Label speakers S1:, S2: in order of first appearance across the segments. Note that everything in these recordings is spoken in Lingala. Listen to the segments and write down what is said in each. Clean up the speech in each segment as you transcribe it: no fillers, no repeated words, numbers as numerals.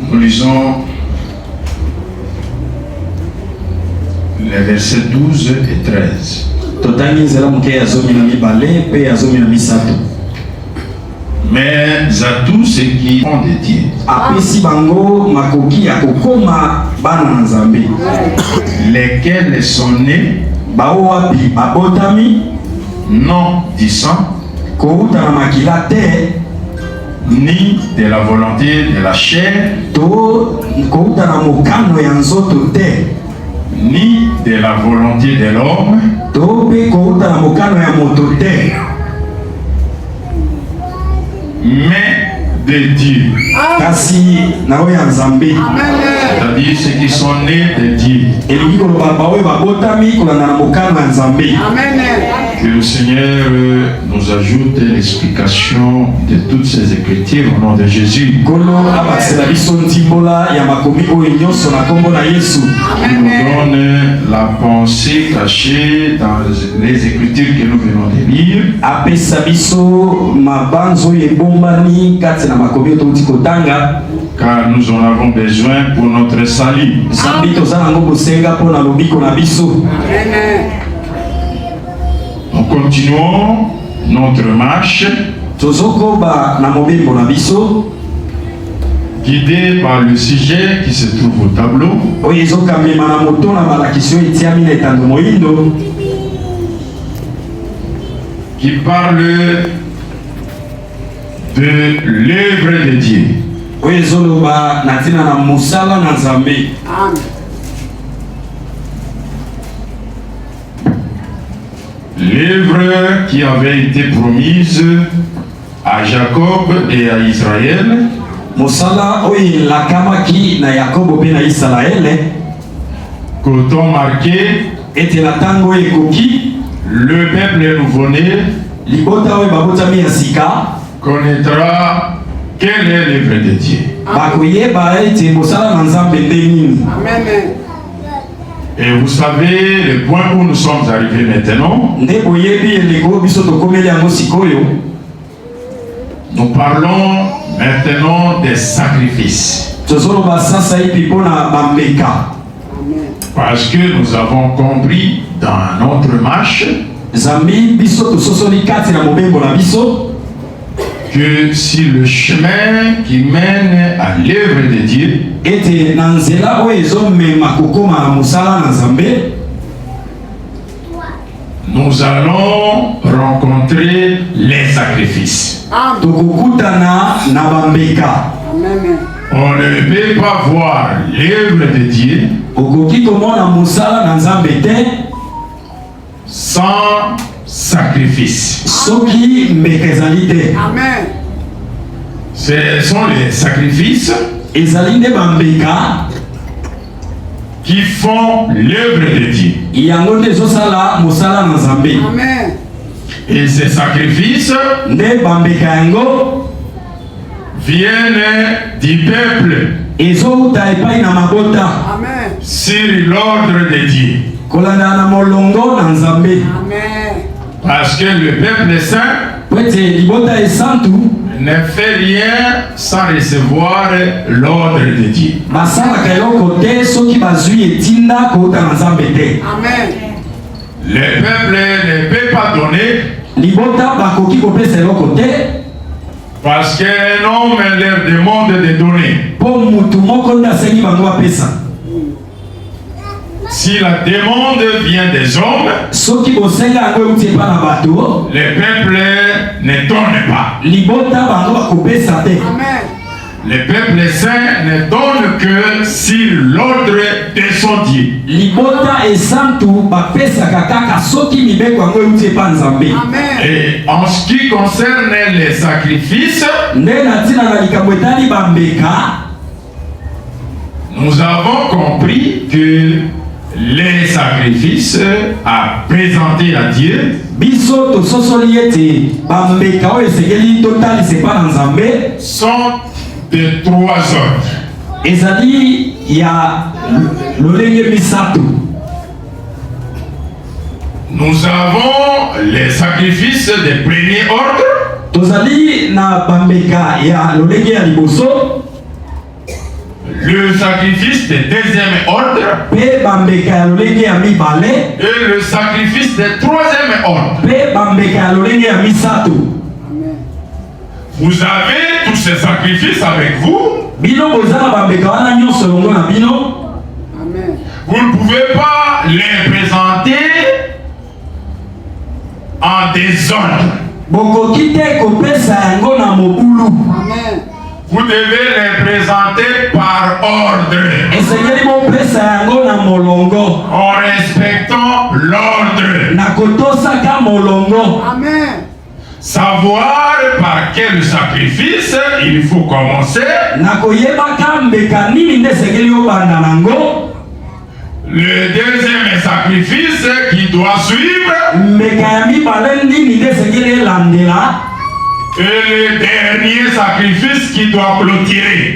S1: Nous lisons les versets 12 et 13. Mais à tous ceux qui ont des dieux, lesquels sont nés non du sang, ni de la volonté de la chair, ni de la volonté de l'homme, mais de Dieu. C'est-à-dire ceux qui sont nés de Dieu. Que le Seigneur nous ajoute l'explication de toutes ces Écritures au nom de Jésus. Il nous donne la pensée cachée dans les Écritures que nous venons de lire. Car nous en avons besoin pour notre salut. Nous continuons notre marche guidé par le sujet qui se trouve au tableau, qui parle de l'œuvre de Dieu. L'œuvre qui avait été promise à Jacob et à Israël, qu'autant marqué le peuple nouveau-né connaîtra quelle est l'œuvre de Dieu. Et vous savez le point où nous sommes arrivés maintenant. Nous parlons maintenant des sacrifices. Parce que nous avons compris dans notre marche que si le chemin qui mène à l'œuvre de Dieu nous allons rencontrer les sacrifices. On ne peut pas voir l'œuvre de Dieu sans sacrifice. Amen. Ce sont les sacrifices qui font l'œuvre de Dieu. Amen. Et ces sacrifices viennent du peuple. Amen. Sur l'ordre de Dieu. Amen. Parce que le peuple saint ne fait rien sans recevoir l'ordre de Dieu. Amen. Le peuple ne peut pas donner parce qu'un homme leur demande de donner. Si la demande vient des hommes, le peuple ne donne pas. Amen. Le peuple saint ne donne que sur l'ordre de son Dieu. Amen. Et en ce qui concerne les sacrifices, nous avons compris que les sacrifices à présenter à Dieu sont de trois ordres. Nous avons les sacrifices de premier ordre. le sacrifice de deuxième ordre
S2: pe bambeka ya lolenge ya mibale
S1: et le sacrifice de troisième ordre.
S2: pe bambeka ya lolenge ya misato.
S1: Vous avez tous ces sacrifices avec vous.
S2: Bino bozana bambeka wana nyonso longo na bino.
S1: Vous ne pouvez pas les présenter en désordre.
S2: Bokoki te kopesa yango na mobulu.
S1: Vous devez les présenter par ordre.
S2: Esengeli bopesa yango na molongo.
S1: En respectant l'ordre.
S2: Na kotosaka molongo.
S3: Amen.
S1: Savoir par quel sacrifice il faut commencer.
S2: Na koyebaka mbeka nini nde esengeli obanda nango.
S1: Le deuxième sacrifice qui doit suivre.
S2: Mbeka ya mibale nini nde esengeli elandela.
S1: Et le dernier sacrifice qui doit clôturer.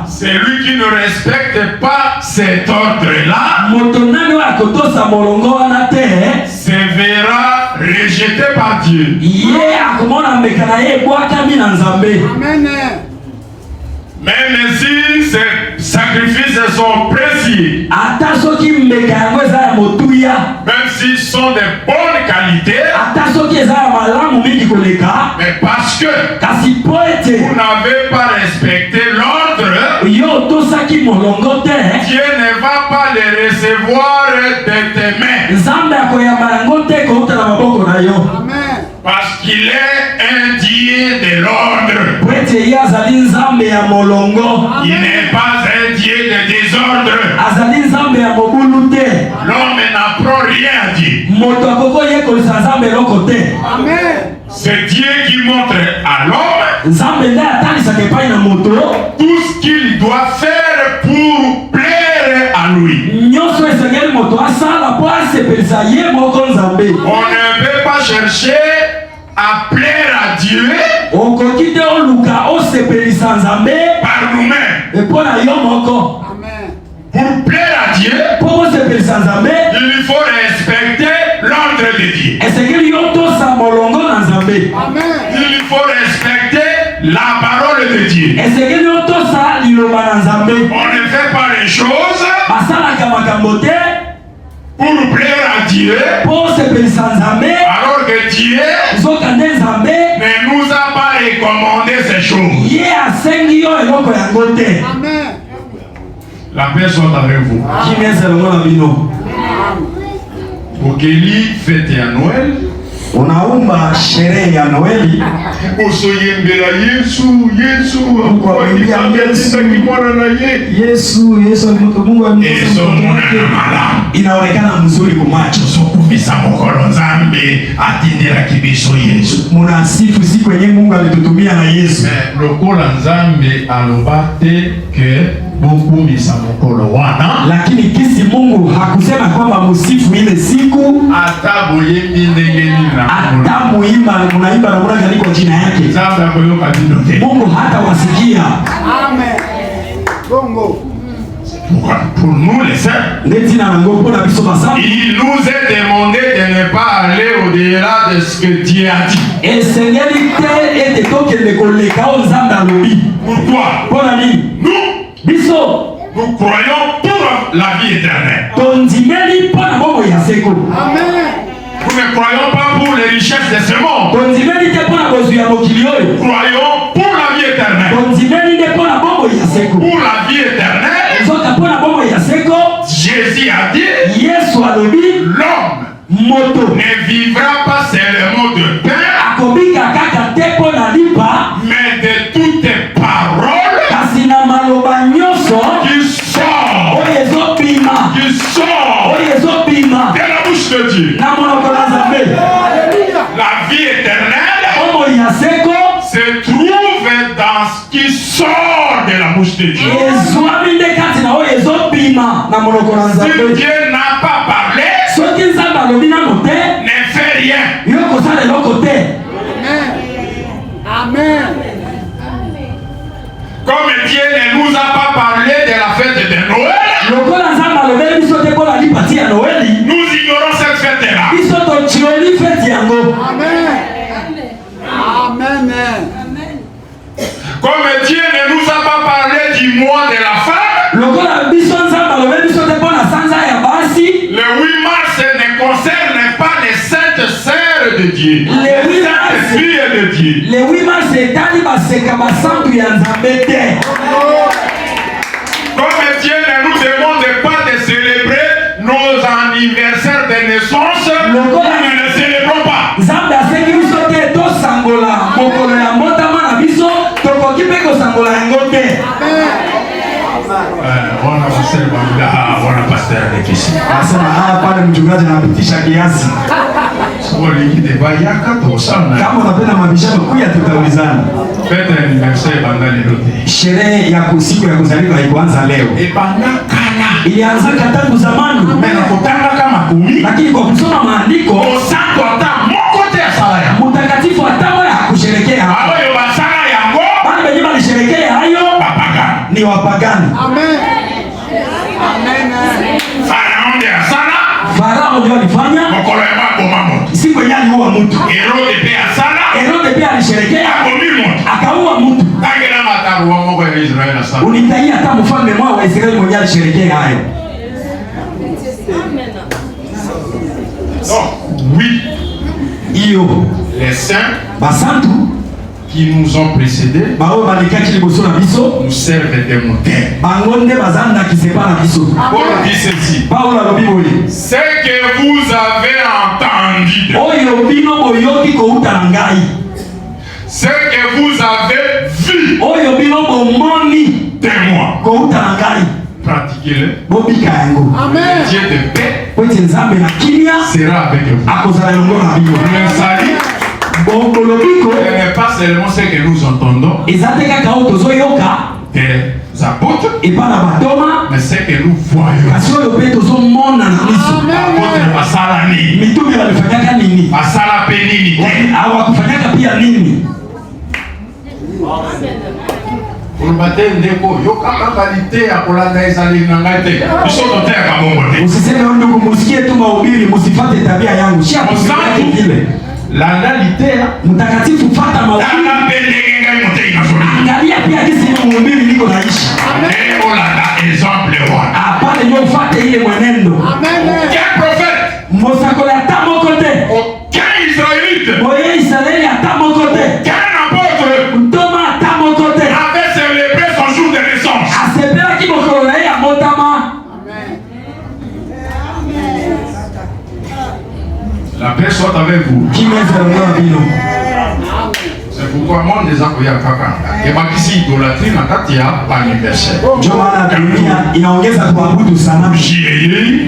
S1: C'est lui qui ne respecte pas cet ordre-là se verra rejeté par Dieu.
S3: Amen.
S1: Même si ces sacrifices sont précieux, même s'ils sont de bonne qualité, mais parce que vous n'avez pas respecté l'ordre, Dieu ne va pas les recevoir de tes mains.
S3: Amen.
S1: Parce qu'il est un Dieu de l'ordre. Il n'est pas un Dieu de désordre. L'homme n'apprend rien à Dieu.
S3: Amen.
S1: C'est Dieu qui montre à l'homme tout ce qu'il doit faire pour plaire à lui. On ne peut pas chercher à plaire à Dieu par nous-mêmes. Pour plaire à Dieu, il faut respecter l'ordre de Dieu. Il faut respecter la parole de Dieu. On ne fait pas les choses pour plaire à Dieu, alors que Dieu ne nous a pas recommandé ces choses.
S3: Amen.
S1: La paix soit avec vous. Pour Kelly fête à Noël,
S2: unaumba sherehe ya Noeli,
S1: usoyembela Yesu
S2: inaonekana mzuri kwa macho. Munasifu siku yenye Mungu alitutumia na Yesu.
S1: Lokola Nzambe alobate ke buku misa mokolo wana,
S2: lakini kisi Mungu hakusema kwamba musifu ile siku
S1: ata boyembi ndenge nina
S2: ata muimba munaimba na mura gani kwa jina yake.
S1: Nzambe akoyoka binote,
S2: Mungu hata wasikia.
S3: Amen. Bongo.
S1: Pour nous les saints,
S2: il
S1: nous est demandé de ne pas aller au-delà de ce que Dieu a dit. Pourquoi? Nous croyons pour la vie éternelle.
S3: Amen.
S1: Nous ne croyons pas pour les richesses de ce monde. Nous croyons pour la vie éternelle. Pour la vie éternelle, Jésus a dit, l'homme ne vivra pas seulement de pain, mais de toutes les paroles qui sortent de la bouche de Dieu. La vie éternelle se trouve dans ce qui sort de la bouche de Dieu. Si Dieu n'a pas parlé, ne fait rien.
S3: Amen.
S1: Comme Dieu ne nous a pas parlé de la fête de Noël, nous ignorons cette fête-là.
S3: Amen. Amen.
S1: Comme Dieu ne nous a pas mois de la femme.
S2: Le 8
S1: mars ne concerne pas les saintes sœurs de Dieu.
S2: Les
S1: saintes filles de Dieu.
S2: Le 8 mars est
S1: Comme Dieu ne nous demande pas de célébrer nos anniversaires de naissance, nous ne les célébrons pas. On a pasteur avec ici.
S2: Kama unapenda mabishano kuya tutaulizana.
S1: Fête anniversaire bandali lote.
S2: Sherehe ya siku ya kuzaliwa haikuanza leo. Ilianza tangu zamani. Lakini kwa kusoma maandiko, mtakatifu hata hakusherekea. Bali wenyewe walisherekea hayo ni wapagani.
S3: Amen. Amen.
S2: Farao ndio alifanya. Siku yenyewe aliua mtu. Herode pia alisherekea. Akaua mtu. Unitaia hata mfalme mwao wa Israeli mwenyewe alisherekea hayo.
S1: Oui.
S2: Les
S1: saints
S2: qui nous ont précédés
S1: nous servent de modèle.
S2: Paul
S1: dit ceci. Ce que vous avez entendu, ce que vous avez vu de moi, pratiquez-le.
S3: Amen.
S1: Dieu de paix
S2: sera
S1: avec vous. Le salut n'est pas seulement ce que nous entendons des apôtres, mais ce que nous voyons. Apôtre Basalani, Basala Penini.
S2: Mtakatifu fata mahubiri. Angalia pia jinsi mhubiri niko naishi. Hapana ndio ufuate ile mwenendo.
S1: Quel prophète?
S2: Mosakole hata mokote.
S1: Aucun Israélite.
S2: Moye Israeli hata mokote.
S1: Aucun apôtre.
S2: Mtoma hata mokote.
S1: Avait célébré son jour de naissance.
S2: Asepela kibokolo na ya motama.
S1: La paix soit avec vous. C'est pourquoi moi des akoya kaka. Et bakisi idolatrie na kati ya anniversaire.
S2: Ndio maana dunia inaongeza kuabudu sanamu.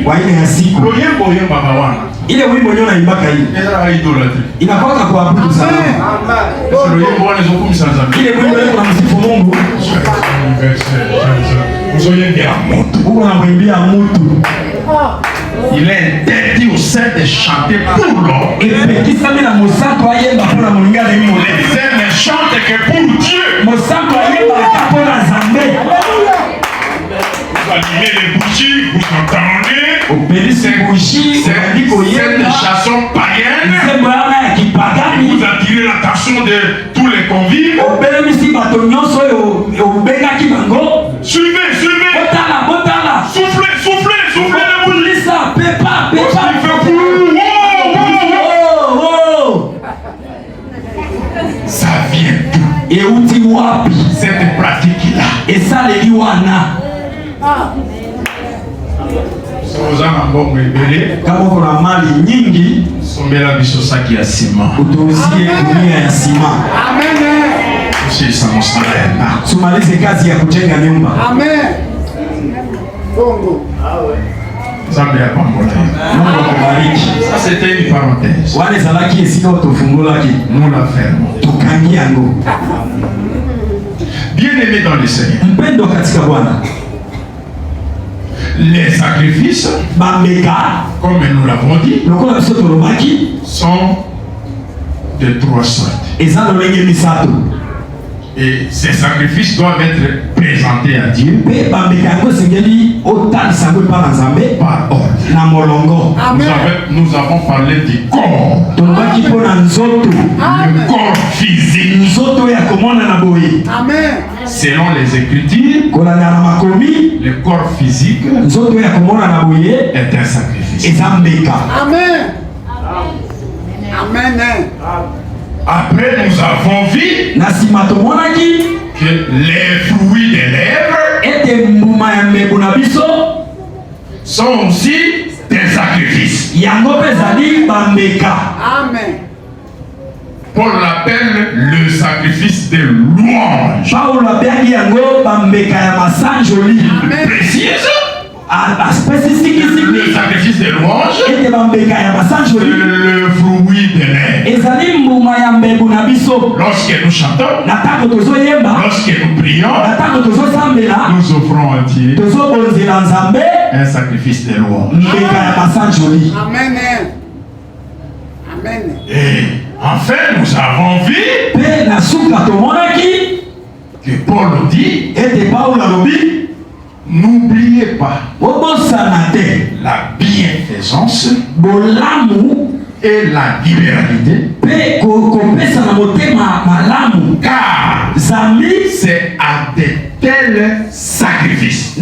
S2: Kwa ile ya siku.
S1: Yemba bawana.
S2: Ile wimbo ndio naimbaka hii.
S1: Eza idolatrie.
S2: Inakuwa kuabudu sanamu.
S1: Yembo wana zokumi sanza.
S2: Ile wimbo leo tunamsifu Mungu. Mungu anamwimbia mtu.
S1: Il est interdit au sein de chanter pour l'homme.
S2: Les saints
S1: ne chantent que pour Dieu.
S2: Vous
S1: allumez les bougies, vous entendez cette chanson païenne. Vous attirez l'attention de tous les convives. Suivez, suivez. Soufflez, soufflez, soufflez. Ça vient d'où? Cette pratique-là.
S2: Et ça les liwana. Kama kuna mali nyingi,
S1: sombela biso saki ya sima.
S2: Utuuzie dunia ya sima.
S3: Amen.
S1: Sisi msalenda.
S2: Tumalize kazi ya kujenga nyumba.
S3: Amen. Bongo.
S1: Zambi ya pamoja.
S2: Mungu akubariki.
S1: Ça c'était une parenthèse.
S2: Wale zalaki esika utufungulaki.
S1: Nous la fermons.
S2: Tukangiango.
S1: Bien-aimés dans le Seigneur.
S2: Mpendo katika Bwana.
S1: Les sacrifices, comme nous l'avons dit,
S2: sont
S1: de trois sortes. Et ces sacrifices doivent être présentés à Dieu par ordre. Nous avons parlé du corps. Le corps physique.
S3: Amen.
S1: Selon les Écritures, le corps physique est un sacrifice.
S3: Amen. Amen.
S1: Après, nous avons vu que les fruits des lèvres sont aussi des sacrifices.
S3: Amen.
S1: Paul l'appelle le sacrifice de louange. Précise. Le sacrifice de louange, le fruit de lèvres. Lorsque nous chantons, lorsque nous prions, nous offrons à Dieu un sacrifice de louange.
S3: Amen. Amen.
S1: Et enfin, nous avons vu que Paul dit, n'oubliez pas la bienfaisance et la libéralité, car c'est à de tels sacrifices.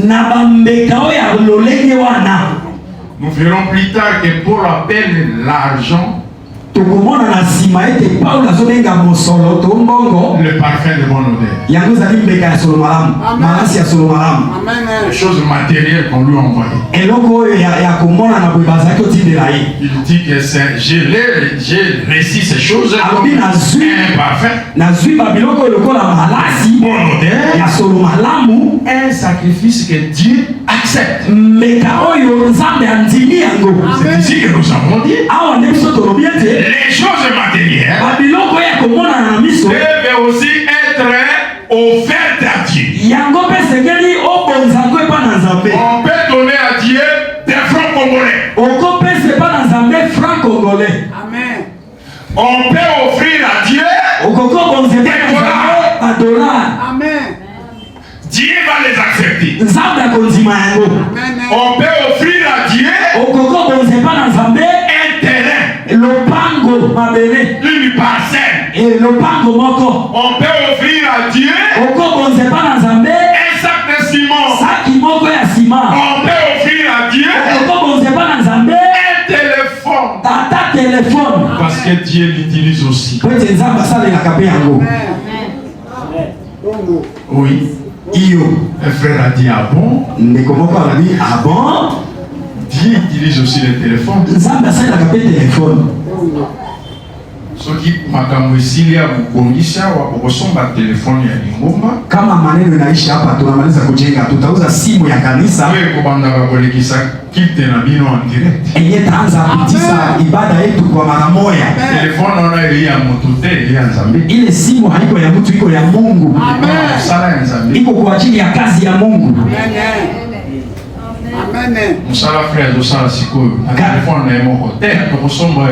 S1: Nous verrons plus tard que Paul appelle l'argent le parfum de bonne odeur. Les choses matérielles qu'on lui a envoyées. Il dit que j'ai réussi ces choses comme un parfum, bonne odeur, un sacrifice que Dieu accepte. C'est ici que nous avons dit les choses matérielles devaient aussi être offertes à Dieu. On peut donner à Dieu des francs congolais.
S3: Amen.
S1: On peut offrir à Dieu des dollars.
S3: Amen.
S1: Dieu va les accepter.
S3: Amen.
S1: On peut offrir à Dieu un terrain, une parcelle. On peut offrir à Dieu un sac de ciment. On peut offrir à Dieu un téléphone. Parce que Dieu l'utilise aussi. Oui. Un frère a dit ah bon. Dieu utilise aussi le téléphone. Ce qui makambo isili ya kukongisha wakosomba telefoni ya lingomba.
S2: Kama maneno inaisha hapa tunamaliza kujenga, tutauza simu ya kanisa.
S1: Wewe kubanda bakolekisa kite na bino en direct.
S2: Enye taanza kupitisa ibada yetu kwa mara moja.
S1: Telefoni ona ile ya mtu te ya Nzambe.
S2: Ile simu haiko ya mtu, iko ya Mungu.
S3: Amen.
S1: Sala ya Nzambe.
S2: Iko kwa ajili ya kazi ya Mungu.
S3: Amen.
S1: Musala frère de sala sikoyo. Telefoni na yemo hotel tukosomba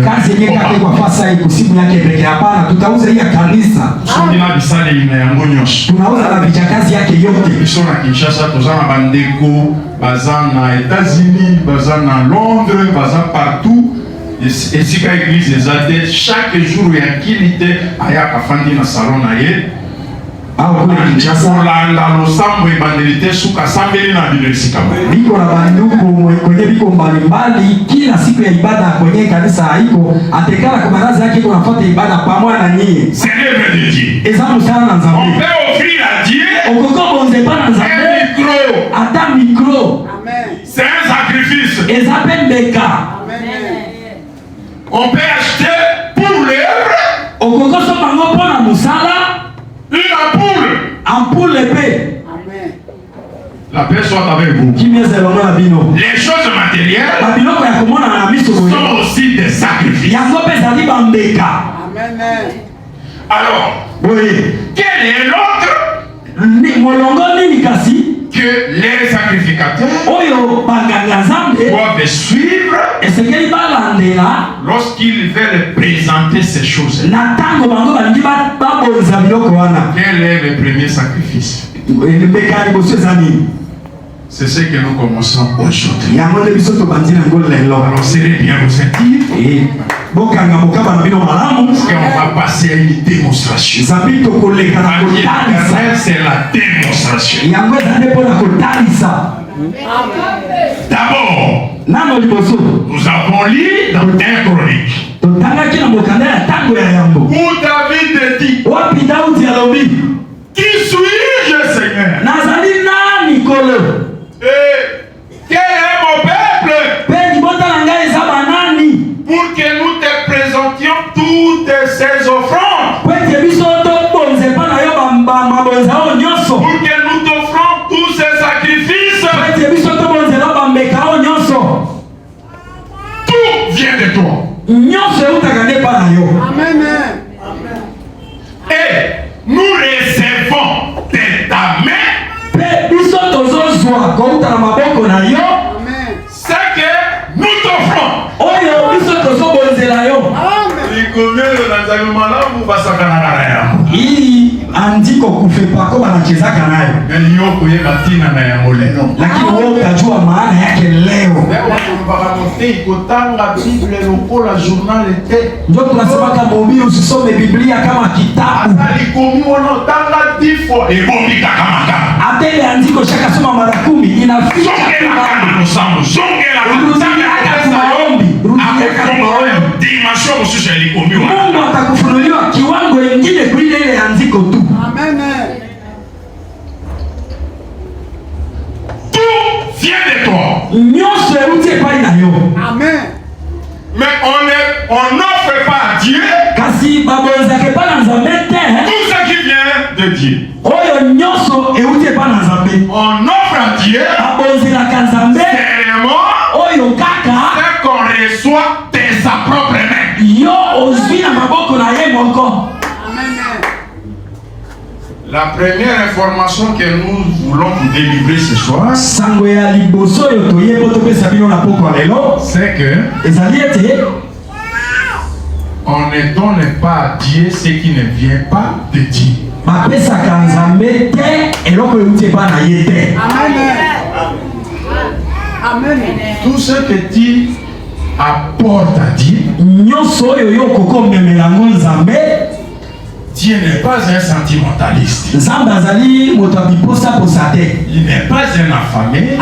S2: kazi yenyewe kake kwa fasa iko simu yake pekee. Hapana, tutauza hii ya kanisa.
S1: Sundina bisale ina yango nyosho.
S2: Tunauza na vijakazi yake yote.
S1: Bisona Kinshasa tozana bandeko, bazana États-Unis, bazana Londres, bazana partout. Et si ka église ezate chaque jour ya kilite ayaka fandi na salon na ye.
S2: Kule Kinshasa
S1: la losambo ebandelite suka sambeli na bileksika.
S2: Biko na banduku kwenye biko mbalimbali, kila siku ya ibada kwenye kanisa haiko atekala kwa baraza yake kunafuata ibada pamoja na nyinyi.
S1: C'est l'œuvre de Dieu.
S2: Ezamu sana na Nzambe.
S1: On peut offrir à Dieu
S2: okoko bonze pa na Nzambe
S1: un micro.
S2: Ata micro.
S3: Amen.
S1: C'est un sacrifice.
S2: Ezape mbeka.
S3: Amen.
S1: On peut acheter pour l'œuvre
S2: okoko so bango pona musala
S1: une ampoule.
S2: Ampoule épée.
S3: Amen.
S1: La paix soit avec vous. Les choses matérielles sont aussi des sacrifices.
S3: Amen.
S1: Alors,
S2: oui.
S1: quel est l'autre que les sacrificateurs
S2: doivent
S1: suivre lorsqu'ils veulent présenter ces choses. Quel est le premier sacrifice? C'est ce que nous commençons aujourd'hui. Alors c'est bien vous sentir. Parce qu'on va passer à une démonstration. C'est la démonstration. D'abord, nous avons lu dans 1 Chronique où David dit: qui suis-je, Seigneur? Et quel est mon peuple pour que nous te présentions toutes ces offrandes, pour que nous t'offrons tous ces sacrifices? Tout vient de toi.
S3: Amen.
S1: Et nous recevons de ta main ce que nous t'offrons.
S2: andiko kufepako banachezaka nayo, lakini wewe utajua maana yake leo. Ndio tunasema kama mhubiri usisome Biblia kama kitabu. Hata ile andiko shaka soma mara 10 inaficha Mungu atakufunuliwa kiwango kingine kuliko ile andiko tu.
S3: Amen.
S1: Tout vient de toi.
S3: Amen.
S1: Mais on n'offre pas à Dieu tout ce qui vient de Dieu. On offre à Dieu seulement ce qu'on reçoit de sa propre main. La première information que nous voulons vous délivrer ce soir, c'est que on ne donne pas à Dieu ce qui ne vient pas de Dieu.
S3: Amen.
S1: Tout ce que tu apportes à Dieu, Dieu n'est pas un sentimentaliste. Il n'est pas un affamé.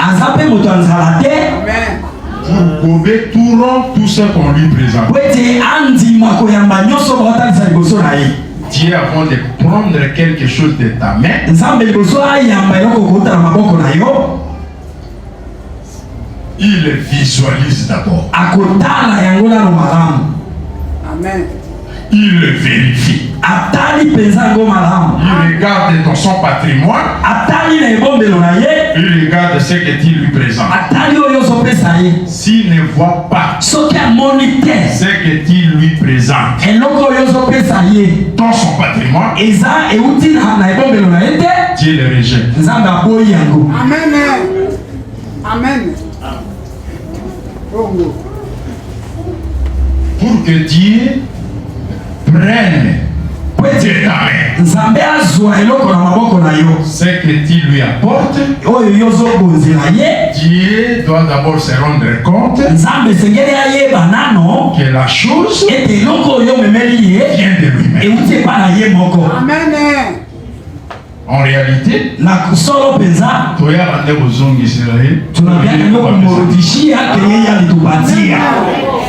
S1: Vous pouvez tout rendre tout ce qu'on lui présente. Dieu, avant de prendre quelque chose de ta main, il visualise d'abord.
S3: Amen.
S1: Il le vérifie. Il regarde dans son patrimoine. Il regarde ce que tu lui présentes. S'il ne voit pas ce que tu lui présentes dans son patrimoine, Dieu le rejette.
S3: Amen. Amen.
S1: Pour que Dieu prenne de ta main ce que tu lui apportes, Dieu doit d'abord se rendre compte que la chose vient de lui-même.
S3: Amen.
S1: En réalité,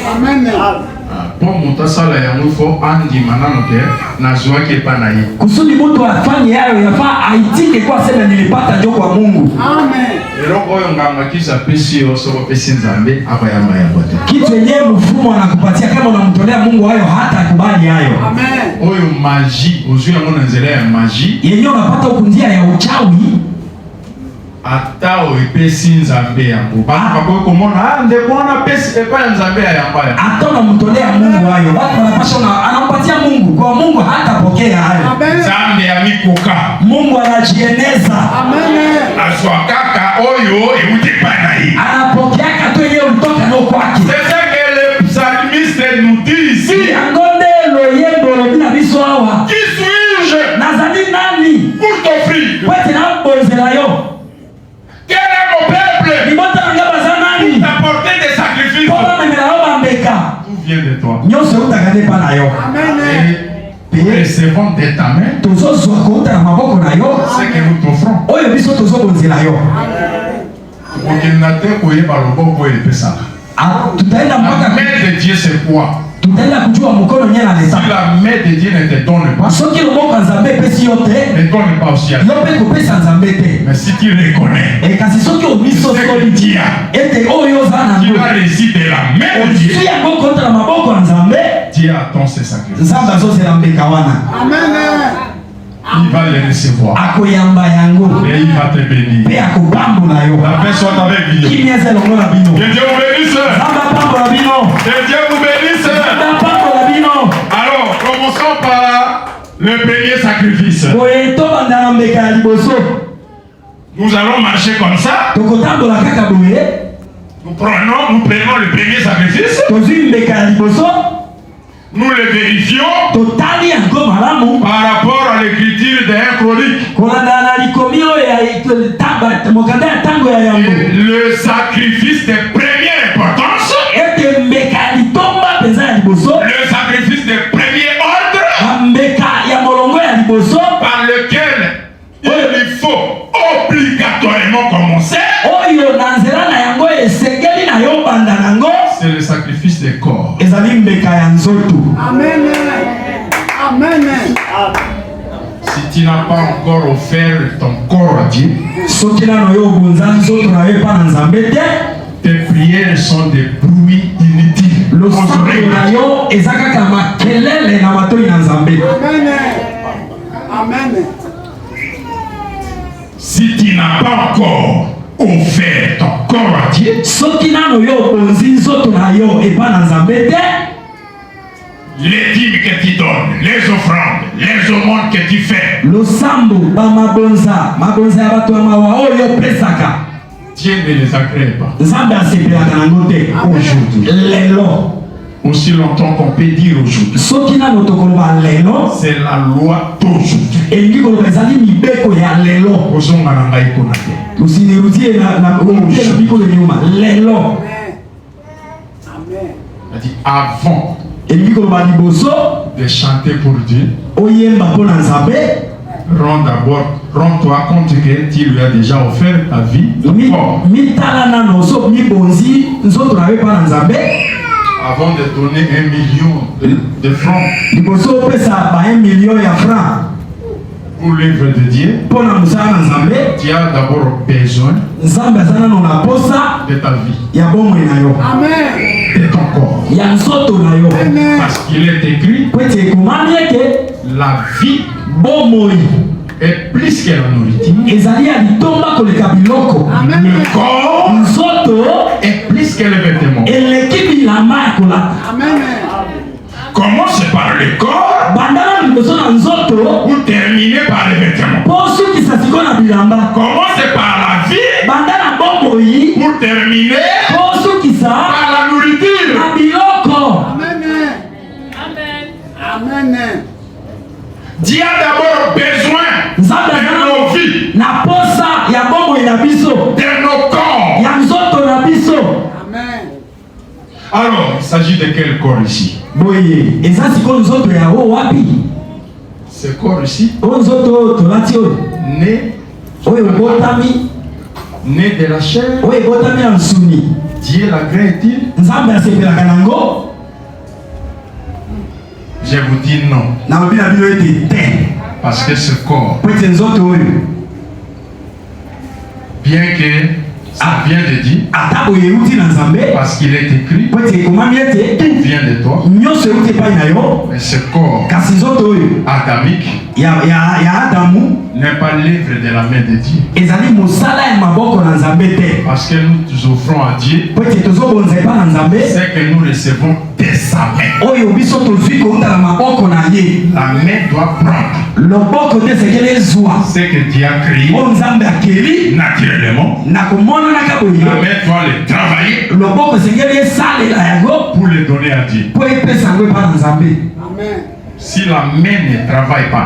S3: Amen.
S1: pour mutasala ya mwifo andi manano ke nazwa ke panaye
S2: kusudi mtu afanye yayo yafaa aitike kwa sema nilipata ndio kwa Mungu.
S3: Amen.
S1: Eroko yo ngamba kisa pesi osobo pesi nzambe aba ya maya bote
S2: kitu yenyewe mfumo anakupatia kama unamtolea Mungu hayo hata kubali hayo.
S3: Amen.
S1: Oyo magie ozuna mona nzela ya magie
S2: yenyewe unapata huko njia ya uchawi
S1: ata oipesi nzambe yango bakoki komona ndeko wana pesi epai nzambe ya yango ya
S2: hata unamtolea Mungu hayo, watu wanapaswa anampatia Mungu, kwa Mungu hatapokea hayo.
S1: nzambe ya mikoka
S2: Mungu anajieneza,
S1: azwa kaka oyo euti epai na ye.
S2: anapokeaka tu yeye ulitoka no kwake.
S1: C'est ça que le psalmiste nous dit ici.
S2: Yangonde loyembo lobina biso awa.
S1: Qui suis-je
S2: Nazali nani
S1: pour t'offrir?
S2: kwete na bonzela yo.
S1: Quel est mon peuple
S2: Libota ngaba za nani
S1: d'apporter des sacrifices?
S2: Pona memela roba mbeka.
S1: Tout vient de toi.
S2: Nyonso utagane pa na yo.
S1: Et nous recevons de ta main
S2: Tozo zwa ko na maboko na yo.
S1: ce que nous t'offrons.
S2: Oyo biso tozo bonzela yo.
S1: Okendate koyeba loboko elipesaka.
S2: Tutaenda
S1: La
S2: mpaka
S1: main de Dieu c'est quoi?
S2: tutaenda kujua mkono nyela leta.
S1: Si la main de Dieu ne te donne pas,
S2: Soki loboko nzambe pesi yote,
S1: ne donne pas aussi à
S2: yo pe kopesa nzambe te.
S1: mais si tu reconnais
S2: E kasi soki omiso
S1: ce que
S2: soli
S1: Dieu a,
S2: ete oyo za na
S1: tu
S2: ngo.
S1: vas résister de la main de Dieu.
S2: Si yango kontra maboko ya nzambe,
S1: Dieu attend ses sacrifices.
S2: nzambe azozela mbeka wana.
S1: Il va les recevoir
S2: Akoyamba yango.
S1: et il va te bénir.
S2: Pe akobambola yo.
S1: La paix soit avec vous.
S2: Kimia zelongo na bino.
S1: Que Dieu vous bénisse.
S2: Nzambe apambola bino.
S1: Que Dieu vous bénisse.
S2: Nzambe apambola bino.
S1: Alors, commençons par le premier sacrifice.
S2: Boye tobanda na mbeka ya liboso.
S1: Nous allons marcher comme ça.
S2: Tokotambola kaka boye.
S1: Nous prenons le premier sacrifice.
S2: Tozwi mbeka ya liboso.
S1: Nous le vérifions
S2: Totali yango malamu.
S1: par rapport à l'écriture d'un chronique.
S2: Kolanda na likomi oyo ya taba mokanda ya tango ya yango.
S1: Le sacrifice de première importance.
S2: Ete mbeka ya litomba penza ya liboso.
S1: Le sacrifice de premier ordre.
S2: Mbeka ya molongo ya liboso.
S1: Par lequel il faut obligatoirement commencer.
S2: Oyo na nzela na yango esengeli na yo banda nango.
S1: C'est le sacrifice des corps.
S2: Ezali mbeka ya nzoto.
S3: Amen. Amen.
S1: Si tu n'as pas encore offert ton corps à Dieu,
S2: Soki nano yo obunza nzoto na yo epa na nzambe te,
S1: tes prières sont des bruits inutiles.
S2: losambo na yo eza kaka makelele na matoi na nzambe.
S3: Amen. Amen.
S1: Si tu n'as pas encore offert ton corps à Dieu,
S2: Soki nano yo obunzi nzoto na yo epa na nzambe te,
S1: les dîmes que tu donnes, les offrandes, les aumônes que tu fais,
S2: losambo ba mabonza ya bato ya mawa oyo pesaka,
S1: Dieu ne les agrée pas.
S2: nzambe asepelaka nango te.
S1: Aujourd'hui,
S2: Lelo
S1: aussi longtemps qu'on peut dire aujourd'hui,
S2: soki nano tokoloba lelo,
S1: c'est la loi d'aujourd'hui.
S2: elingi koloba ezali mibeko ya lelo.
S1: Ozonga na ngai kuna te.
S2: Usinirudie na bikolo nyuma. Lelo
S3: Amen.
S1: Il a dit avant
S2: elingi koloba liboso
S1: de chanter pour Dieu,
S2: oyemba mpo na nzambe,
S1: rends-toi compte que tu lui as déjà offert ta vie, ton corps.
S2: mitala nano so mibonzi nzoto na yo epa na nzambe.
S1: Avant de donner 1 million de francs
S2: Liboso opesa ba 1 million ya franc
S1: pour l'œuvre de Dieu,
S2: mpo na mosala na nzambe,
S1: tu as d'abord besoin
S2: nzambe aza nano na posa
S1: de ta vie,
S2: ya bomoi na yo,
S3: Amen.
S1: de ton corps.
S2: ya nzoto na yo.
S3: Amen.
S1: Parce qu'il est écrit,
S2: Po ete ekomami ete
S1: la vie
S2: bomoi
S1: est plus que la nourriture.
S2: ezali ya litomba koleka biloko.
S3: Amen.
S1: Le corps
S2: Nzoto
S1: est plus que les vêtements.
S2: eleki bilamba ya kolata.
S3: Amen.
S1: Commence par le corps
S2: Bandana liboso na nzoto
S1: pour terminer par les vêtements.
S2: po sukisa siko na bilamba.
S1: Commence par la vie
S2: Bandana bomoi
S1: pour terminer
S2: po sukisa
S1: par la nourriture.
S2: na biloko.
S3: Amen. Amen.
S1: Dieu a d'abord besoin
S2: Nzambe
S1: de
S2: aza
S1: nos vies,
S2: na posa ya bomoi na biso,
S1: de nos corps.
S2: ya nzoto na biso.
S3: Amen.
S1: Alors, il s'agit de quel corps ici?
S2: Boye eza siko nzoto ya o wapi?
S1: Ce corps ici,
S2: O nzoto tolati oyo
S1: né
S2: oyo ebotami,
S1: de la chair,
S2: oyo ebotami na nsuni,
S1: Dieu l'agrée-il?
S2: nzambe asepelaka nango.
S1: Je vous dis non,
S2: Na lobi na bino ete te,
S1: parce que ce corps,
S2: po ete nzoto oyo
S1: bien que Ça vient de Dieu.
S2: Parce
S1: qu'il est écrit. Tout vient de toi. Mais ce corps adamique n'est pas l'œuvre de la main de Dieu. Parce que nous offrons à Dieu c'est que nous recevons de sa main. La main doit prendre ce que Dieu a créé naturellement. La main doit le travailler pour le donner à Dieu.
S3: Amen.
S1: Si la main ne travaille pas,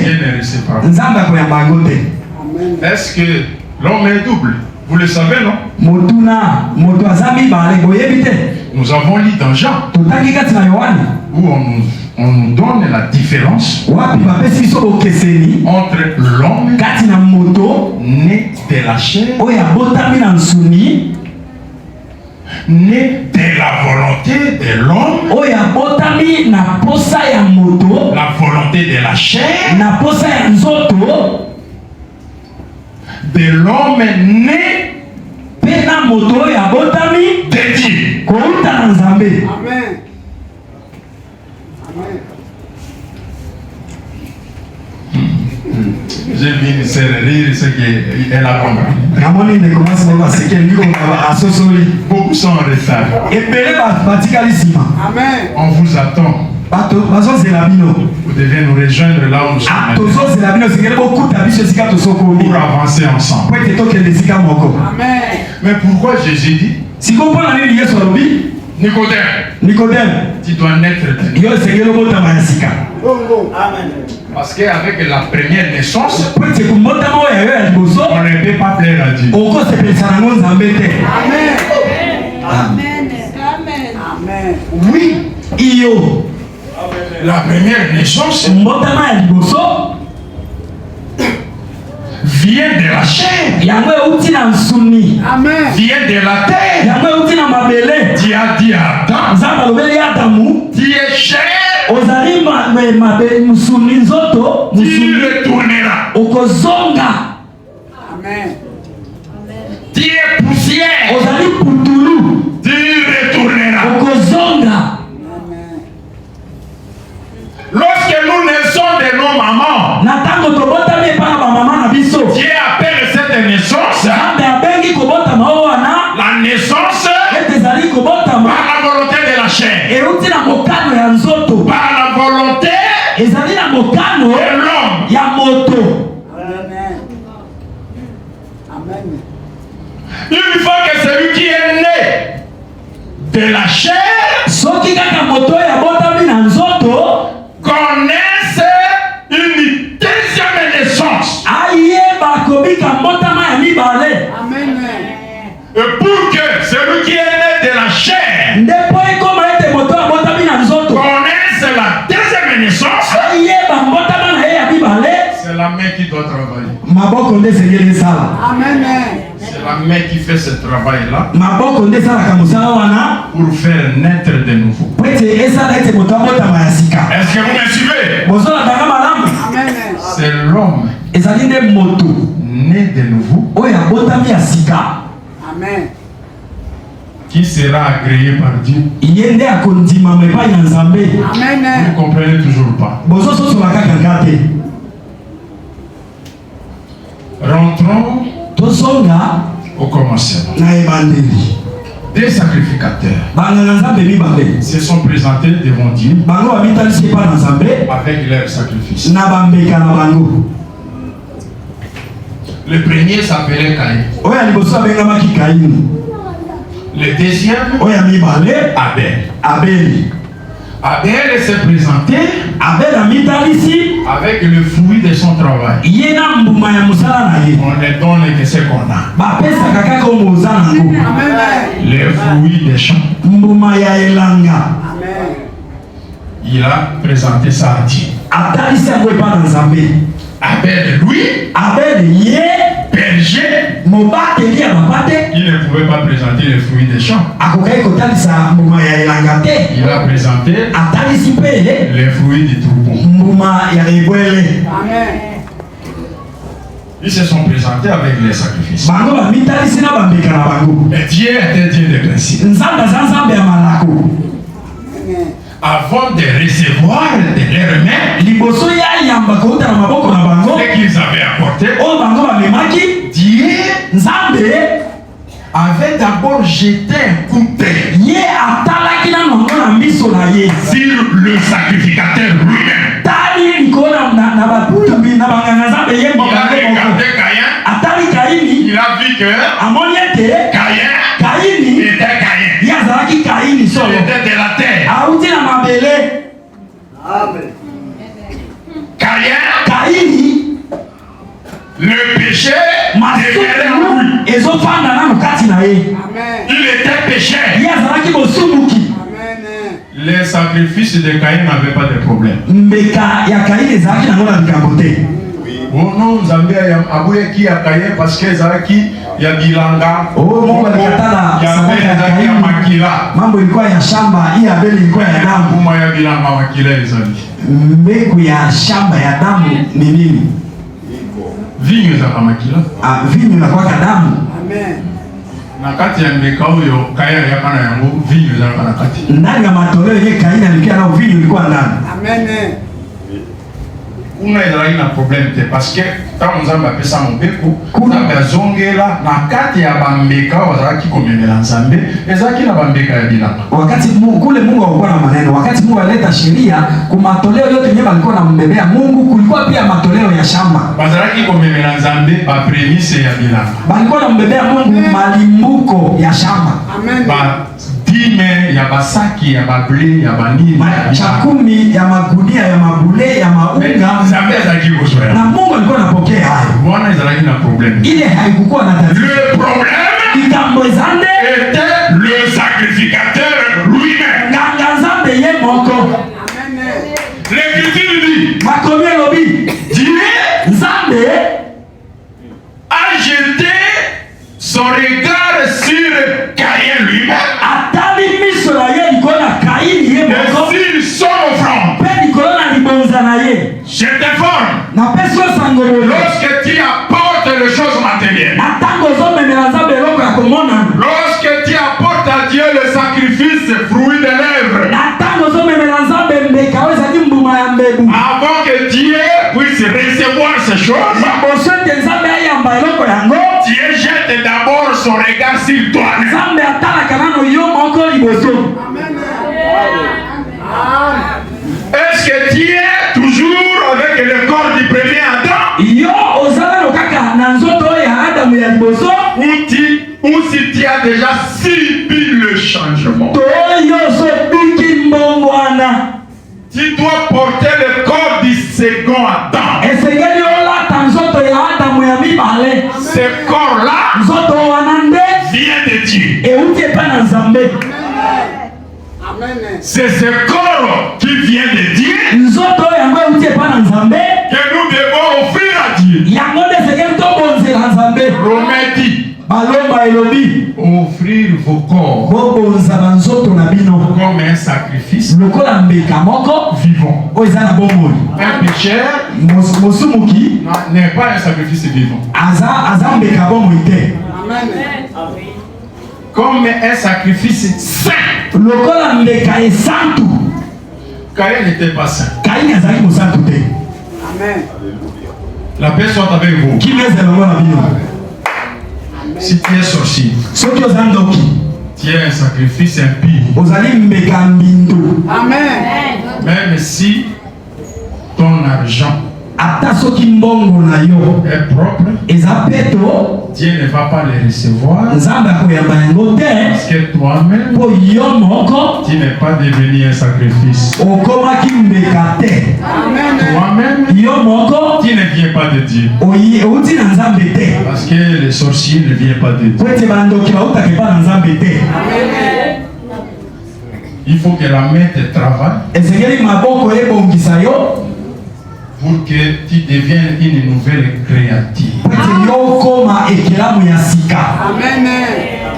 S1: Dieu ne recevra pas. Est-ce que l'homme est double? Vous le savez, non? Nous avons lu dans Jean où on nous donne la différence entre l'homme né de la chair, né de la volonté de l'homme, la volonté de la chair, de l'homme né de Dieu.
S3: Amen.
S1: J'ai vu une sœur rire ce qu'elle a compris. Beaucoup sont en retard.
S3: Amen.
S1: On vous attend. Vous devez nous rejoindre là où nous sommes pour avancer ensemble.
S3: Amen.
S1: Mais pourquoi Jésus dit Nicodème, tu dois naître de nouveau.
S3: Amen.
S1: Parce qu'avec la première naissance, on ne peut pas plaire à Dieu.
S3: Amen. Amen.
S1: Oui. La première naissance vient de la chair.
S3: Amen.
S1: Vient de la terre. Dieu a dit à Adam, tu es chair. Tu retourneras.
S3: Amen.
S1: Tu es poussière. Tu retourneras. Lorsque nous naissons de nos mamans, Dieu appelle cette naissance la naissance par la volonté de la chair, par la volonté de l'homme.
S3: Amen.
S1: Une fois que celui qui est né de la chair connaisse une deuxième naissance.
S3: Amen.
S1: Et pour que celui qui est né de la chair connaisse la deuxième naissance, c'est la main qui doit travailler.
S3: Amen.
S1: C'est la main qui fait ce travail-là pour faire naître de nouveau. Est-ce que vous me suivez?
S3: Amen.
S1: C'est l'homme né de nouveau
S3: Amen.
S1: qui sera agréé par Dieu.
S3: Amen.
S1: Vous ne comprenez toujours pas. Rentrons au commencement. Des sacrificateurs se sont présentés devant Dieu avec leur sacrifice. Le premier s'appelait Caïn. Le deuxième, Abel. Abel s'est présenté avec le fruit de son travail. On ne donne que ce qu'on a. Le fruit des champs. Il a présenté ça à Dieu. Abel, lui, berger, il ne pouvait pas présenter le fruit des champs. Il a présenté le fruit du troupeau.
S3: Amen.
S1: Ils se sont présentés avec les sacrifices.
S2: Et
S1: Dieu était Dieu de principe. Avant de recevoir de leurs mains ce qu'ils avaient apporté, Dieu avait d'abord jeté un coup d'œil sur le sacrificateur lui-même. Il a regardé Caïn. Il a vu que Caïn était Caïn. Il était de la terre. Caïn, le péché demeurait en lui. Il était pécheur. Les sacrifices de Caïn n'avaient pas de problème. Oh non, Zambia abouye qui a Caïn parce que Zaki ya bilanga.
S2: Oh, Mungu alikatala
S1: sadaka ya makila.
S2: Mambo ilikuwa ya shamba, hii Abeli ilikuwa ya damu.
S1: Mbuma ya bilanga makila ezali.
S2: Mbegu ya shamba ya damu ni nini?
S1: Vinyo za makila.
S2: Vinyo inakuwa damu.
S3: Amen.
S1: Na kati ya mbeka huyo Kaya ya kana yangu vinyo za kana kati.
S2: Ndani ya matoleo yake Kaini alikuwa na vinyo ilikuwa ndani.
S3: Amen.
S1: Kuna ina problème te parce que tant Nzamba pesa mbeku Nzamba zongela na kati ya bambeka wazaki komemela Nzambe ezaki na bambeka ya bilanga.
S2: Wakati kule Mungu alikuwa na maneno, wakati Mungu alileta sheria kwa matoleo yote yenyewe alikuwa anambebea Mungu, kulikuwa pia matoleo ya shamba.
S1: Wazaki komemela Nzambe ba premise ya bilanga.
S2: Balikuwa anambebea Mungu malimbuko ya shamba.
S3: Amen.
S1: Dime ya basaki ya bable ya banini
S2: chakumi ya magunia ya mabule ya maunga na Mungu alikuwa anapokea hayo.
S1: Bwana Israeli na problem.
S2: Ile haikuwa na tatizo.
S1: Le problème était le sacrificateur lui-même.
S2: Ngangazambe ye moko.
S3: Amen.
S1: L'Écriture dit
S2: makomie lobi
S1: Dieu
S2: Nzambe
S1: a jeté son regard sur Caïn lui-même. Et sur son offrande. Je t'informe. Lorsque tu apportes les choses matérielles, lorsque tu apportes à Dieu le sacrifice, fruit de lèvres, avant que Dieu puisse recevoir ces choses, Dieu jette d'abord son regard sur toi. Est-ce que tu es toujours avec le corps du premier Adam? Ou si tu as déjà subi le changement? Tu dois porter le corps du second Adam. Ce corps-là vient de Dieu. C'est ce corps qui vient de Dieu que nous devons offrir à Dieu. Romains dit offrir vos corps comme un sacrifice vivant. Un pécheur n'est pas un sacrifice vivant. Comme un sacrifice saint. Caïn n'était pas saint.
S3: Amen.
S1: La paix soit avec vous. Si tu es sorcier, tu es un sacrifice impie.
S3: Amen.
S1: Même si ton argent est propre, Dieu ne va pas les recevoir parce que toi-même tu n'es pas devenu un sacrifice. Toi-même tu ne viens pas de Dieu parce que les sorciers ne viennent pas de Dieu. Il faut que la main te travaille pour que tu deviennes une nouvelle créature.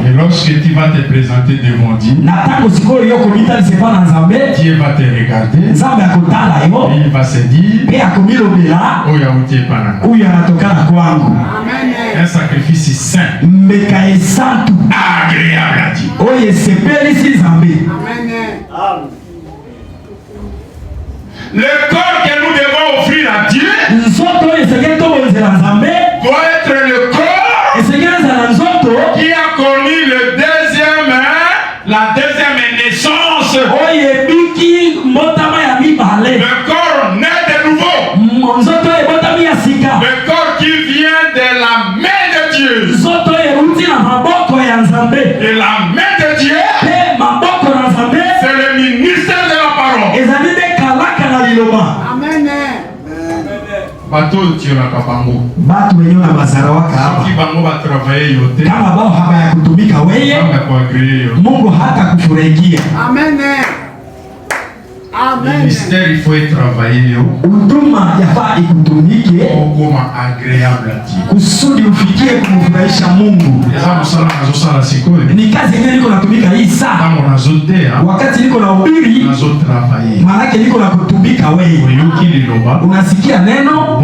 S3: Amen.
S1: Et lorsque tu vas te présenter devant Dieu, Dieu va te regarder et il va se dire, un sacrifice saint, agréable à Dieu. Le corps que nous devons offrir à Dieu doit être le corps qui a connu la deuxième naissance. Le corps naît de nouveau. Le corps qui vient de la main de Dieu. Et la main de Dieu, c'est le ministère de la parole.
S3: Amen.
S1: Bateau Dieu na kabango.
S2: Batu wenyewe na bazara waka hapa.
S1: Ki bango ba travailler yote.
S2: Kama bao habaya kutumika wewe, Mungu hata kufurahikia.
S3: Amen. Amen.
S1: Ministère il faut travailler.
S2: Huduma yafaa ikutumike
S1: kama agréable à Dieu.
S2: Kusudi ufikie kumfurahisha Mungu. Ni kazi yenyewe niko natumika hii saa.
S1: Kama unazotea,
S2: wakati niko na ubiri,
S1: unazotravailler.
S2: Maana yake niko na kutumika wewe. Unasikia neno,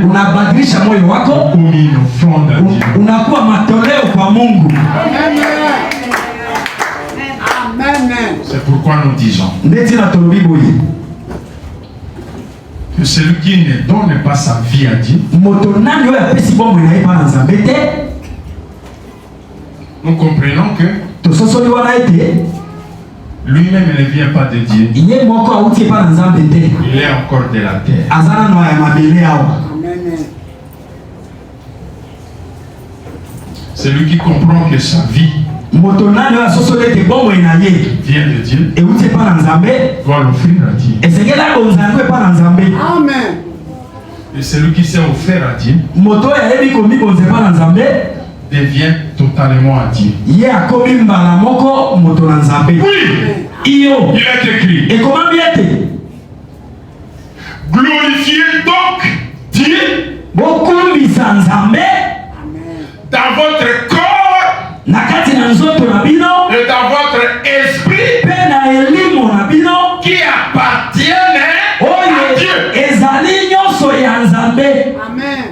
S2: unabadilisha moyo wako, unakuwa matoleo kwa Mungu.
S3: Amen.
S1: C'est pourquoi nous disons que celui qui ne donne pas sa vie à Dieu, nous comprenons que lui-même ne vient pas de Dieu. Il est encore de la terre. Celui qui comprend que sa vie vient de Dieu, doit l'offrir à Dieu.
S3: Amen.
S1: Et celui qui s'est offert à Dieu devient totalement à Dieu.
S2: Oui,
S1: il est écrit.
S2: Et comment bien été?
S1: Glorifiez donc Dieu dans votre corps et dans votre esprit qui appartiennent à Dieu.
S3: Amen.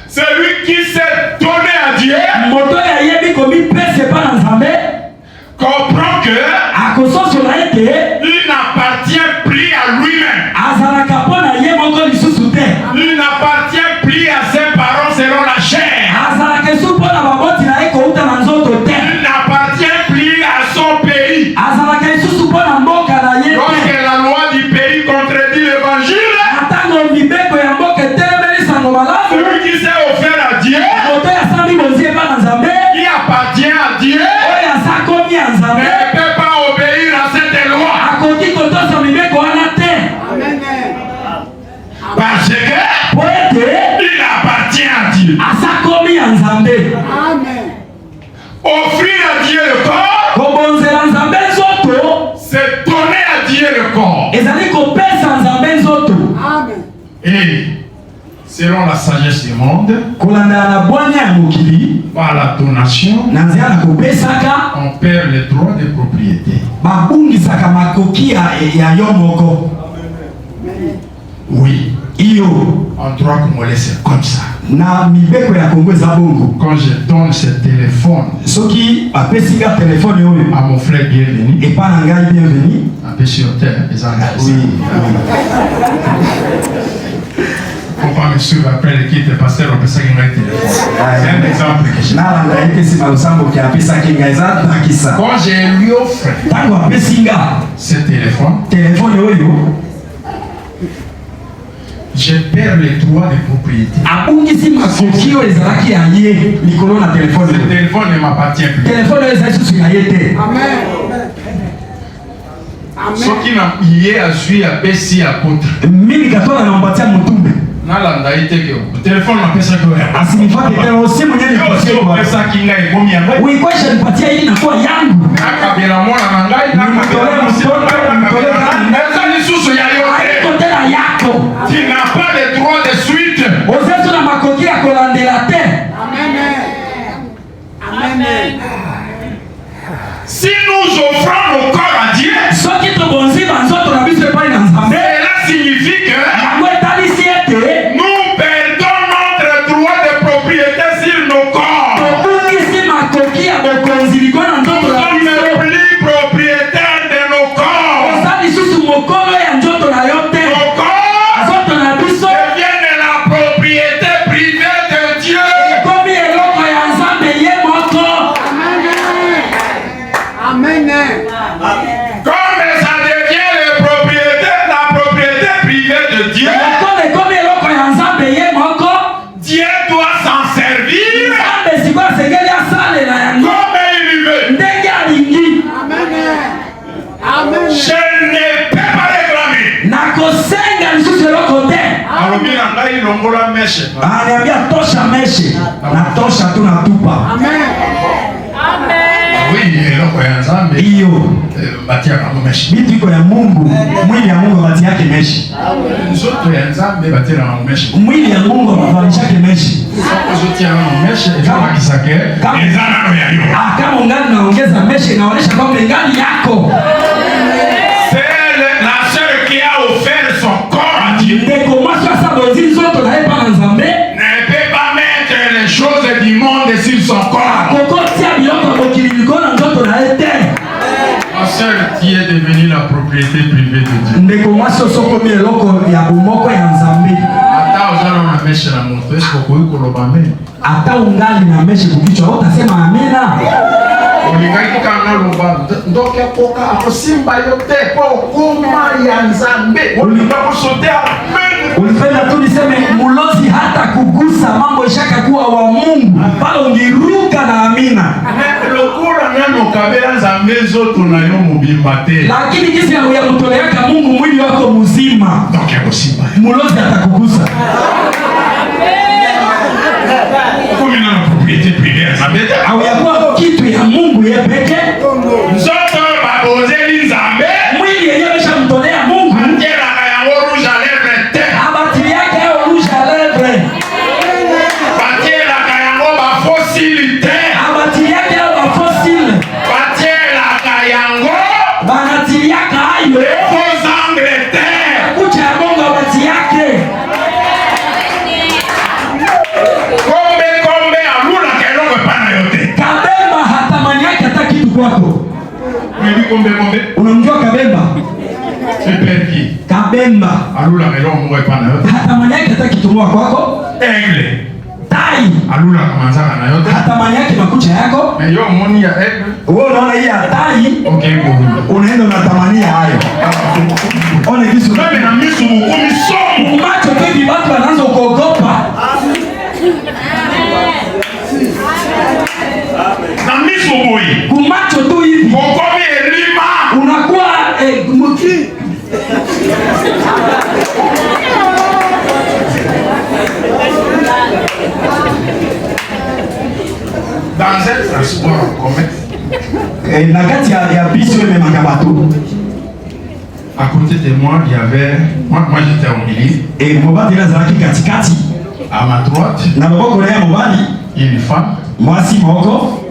S1: Celui qui s'est donné à Dieu comprend que il n'appartient plus à lui-même. Il n'appartient plus à ses parents selon la chair. Il n'appartient plus à son pays. Lorsque la loi du pays contredit l'évangile, celui qui s'est offert à Dieu, qui appartient à Dieu, ne peut pas obéir à cette loi. Parce que il appartient à Dieu.
S3: Amen.
S1: Offrir à Dieu le corps, c'est donner à Dieu le corps.
S3: Amen.
S1: Et selon la sagesse du monde, par la donation, on perd les droits de propriété. Oui. En droit congolais, c'est comme ça. Quand je donne ce téléphone à mon frère bienvenu, un peu sur terre, les engagés. Pourquoi me suivre après le quitte pasteur on peut ça qu'il m'a téléphone. C'est un exemple que j'ai. Quand je lui offre ce téléphone, je perds les droits de propriété. Ce téléphone ne m'appartient plus.
S3: Amen.
S1: Ce qui m'a lié à lui à Bessie apôtre. Nalanda ite que o telefone na pesa que
S2: asinifate tena simu nyani
S1: kwa pesa kinga ikomi yangu
S2: uikwesha nipatia hii na kwa yangu
S1: akabela mwana na ngai na
S2: mtolea mtoto
S1: eza ni susu ya yote
S2: tena yako
S1: tu n'as pas le droit de suite
S2: ozezo na makoki ya kolandela te.
S3: Amen. Amen.
S2: soki tobonzima nzoto na biso epai na Nzambe,
S1: cela signifie que
S2: yango etalisi ete
S1: nous perdons notre droit de propriété sur nos corps.
S2: tobungisi makoki ya bokonzi likolo na
S1: Nous
S2: nzoto na
S1: sommes
S2: biso.
S1: plus propriétaires de nos corps.
S2: Oza lisusu mokolo ya nzoto na yo te.
S1: Nos corps
S2: Nzoto na biso
S1: deviennent la propriété privée de Dieu.
S2: ekomi eloko ya Nzambe ye moko.
S3: Amen.
S1: Comme ça devient la propriété privée de Dieu,
S2: Mokolo ekomi eloko ya Nzambe ye moko.
S1: Dieu doit s'en servir
S2: Nzambe sikoyo asengeli asalela yango
S1: comme il veut.
S2: ndenge alingi.
S3: Amen.
S1: Je ne peux pas réclamer.
S2: Nakosenga lisusu eloko te.
S1: alobi na ngai longola meshe.
S2: Ananiambia tosha meshe na tosha tu natupa.
S3: Amen.
S1: Oui, eloko ya Nzambe
S2: Hiyo
S1: batiaka ngo meshe.
S2: vitu iko ya Mungu, mwili ya Mungu bati yake meshe.
S1: Nzoto ya Nzambe batiaka ngo meshe.
S2: Mwili ya Mungu bavalishake meshe.
S1: Ozotiaka ngo meshe ezolakisaka eza nano ya yo.
S2: Kama ungali naongeza meshe inaonyesha kwamba ingali yako.
S1: C'est la sœur qui a offert son corps à Dieu.
S2: Ndeko mwasi asa bozi nzoto na epa na Nzambe.
S1: Ne peut pas mettre les choses du monde sur son corps.
S2: Koko tia biloko mokili likolo na nzoto na ete.
S1: Ma sœur, qui est devenue la propriété privée de Dieu.
S2: Ndeko mwasi osokomi eloko ya bomoko ya Nzambe.
S1: Ata ozana na meshe na moto, est-ce que okoki koloba amen?
S2: Ata ungali na meshe kukichwa utasema amina.
S1: Olingaki kanga loba ndoki akoka akosimba yo te po okoma ya Nzambe. Olinga kosote amen.
S2: Ulipenda tu niseme mulozi hata kugusa mambo ishaka kuwa wa Mungu. Pale ungiruka na amina.
S1: Lokula nano kabela Nzambe zoto na yo mobimba te.
S2: Lakini kisi ya kutoleaka Mungu mwili wako mzima.
S1: Donc yakosimba.
S2: Mulozi atakugusa.
S1: Okomi na propriété privée ya Nzambe te.
S2: Au yakuwa kitu ya Mungu ye peke.
S1: Nzoto babozeli Nzambe.
S2: Mwili yenyewe shamtolea Mungu.
S1: Atielaka yango rouge à lèvres te.
S2: Abatili yake yao rouge à lèvres.
S1: Batielaka yango bafossili te.
S2: Abatili yake yao fossile.
S1: Batielaka yango
S2: Banatili yake hayo.
S1: faux angle te.
S2: Kucha ya Mungu abati yake.
S1: Kombe alulaka eloko epai na yo te.
S2: Kabemba hatamani yake hata kitu kwako.
S1: Oyebi kombe
S2: Unamjua Kabemba?
S1: eperki
S2: Kabemba
S1: alulaka eloko moko epai na yo te.
S2: hatamani yake hata kitu kwako.
S1: Aigle
S2: Tai
S1: alulaka manzaka na yo te.
S2: hatamani yake makucha yako.
S1: Mais yo omoni ya aigle
S2: Wewe unaona hii ya tai
S1: okei kolula.
S2: unaenda unatamania hayo. One kisu
S1: Nami na misu bukumi somo.
S2: macho hivi watu wanaanza kuogopa.
S1: Na misu boyi.
S2: Kumacho tu hivi
S1: Okomi elima.
S2: unakuwa muti.
S1: Dans un transport en commun,
S2: Na kati ya biso ememaka bato.
S1: à côté de moi, il y avait... Moi j'étais au milieu.
S2: Mobali azalaki katikati.
S1: À ma droite,
S2: Na loboko na ya mobali
S1: une femme.
S2: mwasi moko.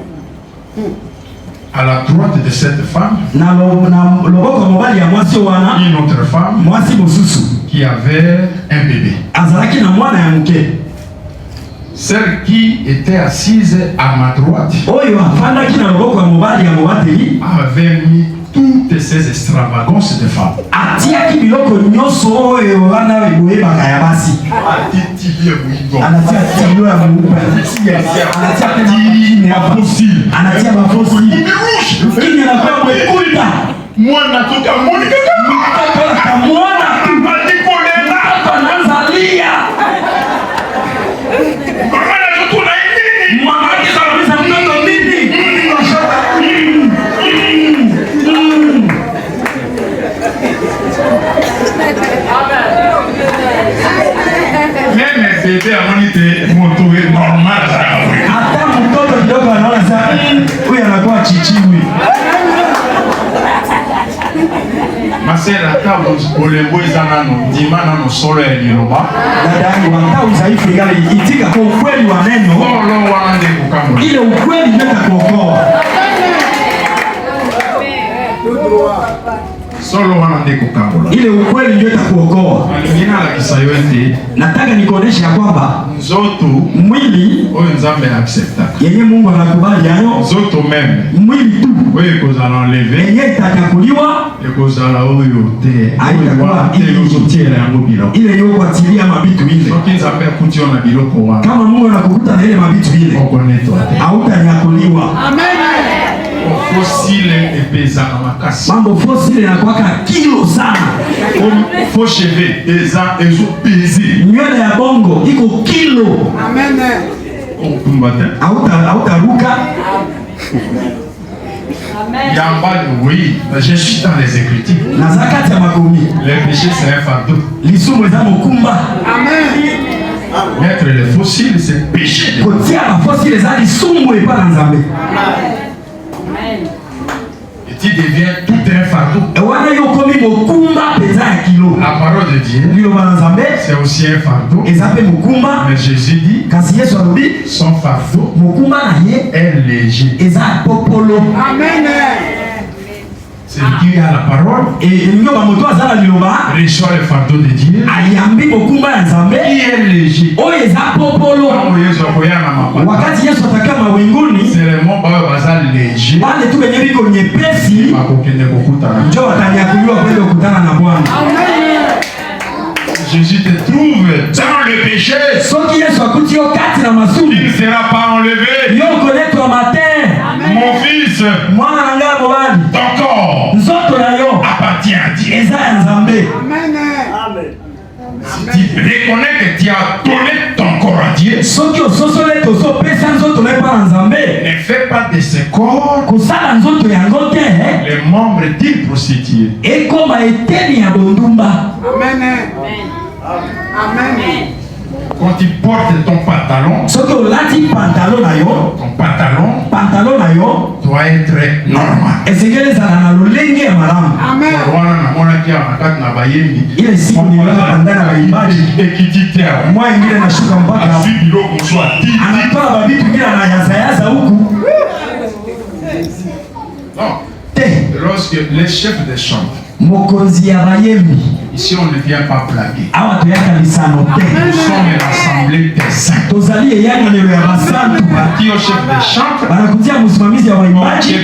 S1: À la droite de cette femme,
S2: Na loboko mobali ya mwasi wana
S1: une autre femme
S2: mwasi mosusu
S1: qui avait un bébé.
S2: azalaki na mwana ya moke.
S1: Celle qui était assise à ma droite
S2: Oyo afandaki na loboko ya mobali ya mobateli
S1: avait mis toutes ces extravagances de femmes.
S2: atiaki biloko nyonso oyo wana boyebaka ya basi. Anatia tilo ya muupe, anatia kini ya fossile, anatia mafosili kini anakuwa mwekuta.
S1: Mwana toka Monica
S2: Mtoto akamwona tu,
S1: Madikolena
S2: mtoto anaanza lia.
S1: mama na mtoto na nini?
S2: Mama yake anauliza mtoto nini?
S1: Même bébé a monité moto normal.
S2: Hata mtoto kidogo anaona sasa huyu anakuwa chichiwi.
S1: Ma sœur ata bolembo eza nano ndima nano solo ya liloba.
S2: Dada yangu hata udhaifu ingali itika kwa ukweli wa neno.
S1: Solo wana nde kukamula.
S2: Ile ukweli ndio itakuokoa.
S1: Solo wanandeko kambola.
S2: Ile ukweli ndio itakuokoa.
S1: Alingina la kisayote.
S2: Nataka nikuoneshe kwamba
S1: Nzoto
S2: mwili
S1: oyo Nzambe accepta.
S2: Yenye Mungu anakubali hayo.
S1: Nzoto même.
S2: Mwili tu.
S1: Oyo kozala enlever.
S2: Yenye itakakuliwa.
S1: Ekozala oyo te.
S2: Haitakuwa
S1: ile yozotiela yango biloko.
S2: Ile yo kwatilia mabitu ile.
S1: Soki Nzambe akuti ona biloko wana.
S2: Kama Mungu anakukuta na ile mabitu ile.
S1: Okoneto.
S2: Hautanyakuliwa.
S3: Amen.
S1: Fossile epeza makasi.
S2: Mambo fossile yanakuwa kilo sana.
S1: Faux cheveux eza ezo pesé.
S2: Nywele ya bongo iko kilo.
S3: Amen.
S2: Hautaruka.
S1: Yamba, oui, je suis dans les Écritures.
S2: Nazakati ya makomi.
S1: Le péché c'est un fardeau.
S2: Lisumu eza mokumba.
S3: Amen.
S1: Mettre les fossiles c'est péché.
S2: Kotia ba fossile eza lisumu epa na Nzambe.
S1: Et tu deviens tout un fardeau.
S2: Ewana yo komi mokumba peza ya kilo.
S1: La parole de Dieu, c'est aussi un fardeau.
S2: Ezape mokumba.
S1: Mais Jésus dit,
S2: kasi Yesu alobi,
S1: son fardeau
S2: mokumba na ye
S1: est léger.
S2: eza popolo.
S3: Amen.
S1: C'est qui a la parole.
S2: Et nyo ba moto azala liloba.
S1: Reçoit le fardeau de Dieu.
S2: Ayambi mokumba ya Nzambe.
S1: Qui est léger.
S2: O eza popolo. Wakati Yesu ataka mawinguni,
S1: c'est le mot baza léger.
S2: Wale tu benye biko nyepesi.
S1: Bakokende kokutana.
S2: Njo watanyakuliwa kwenda kukutana na Bwana.
S1: Jésus te trouve dans le péché.
S2: Soki Yesu akuti yo kati na masumu.
S1: Il ne sera pas enlevé.
S2: Yo connaître matin.
S1: Mon fils.
S2: Mwana nanga mobali.
S1: Ton corps.
S2: Nzoto na yo
S1: appartient à Dieu.
S2: Eza ya Nzambe.
S3: Amen.
S1: Si tu reconnais que tu as donné ton corps à Dieu,
S2: soki ososole tozo pesa nzoto na pa Nzambe.
S1: Ne fais pas de ce corps
S2: kosala nzoto yango te.
S1: Les membres d'une prostituée.
S2: Ekoma eteni ya bondumba.
S3: Amen. Amen.
S1: Quand tu portes ton pantalon,
S2: soki olati pantalon na yo,
S1: ton pantalon
S2: na yo
S1: doit être normal.
S2: Ezekele zala na lolenge ya malamu.
S3: Amen.
S2: Ile siku nilala pandana na imbaji
S1: ekititer.
S2: Mwa ingine nashuka mpaka anatoa babitu bila na yazayaza huku.
S1: Non. Lorsque les chefs de chambre,
S2: mokonzi ya bayembi,
S1: ici on ne vient pas blaguer.
S2: Awa toyaka lisano te.
S1: Nous sommes l'assemblée des saints.
S2: Tozali eyanga lelo ya basantu.
S1: Parti au chef de chambre.
S2: Banakutia msimamizi ya waimbaji.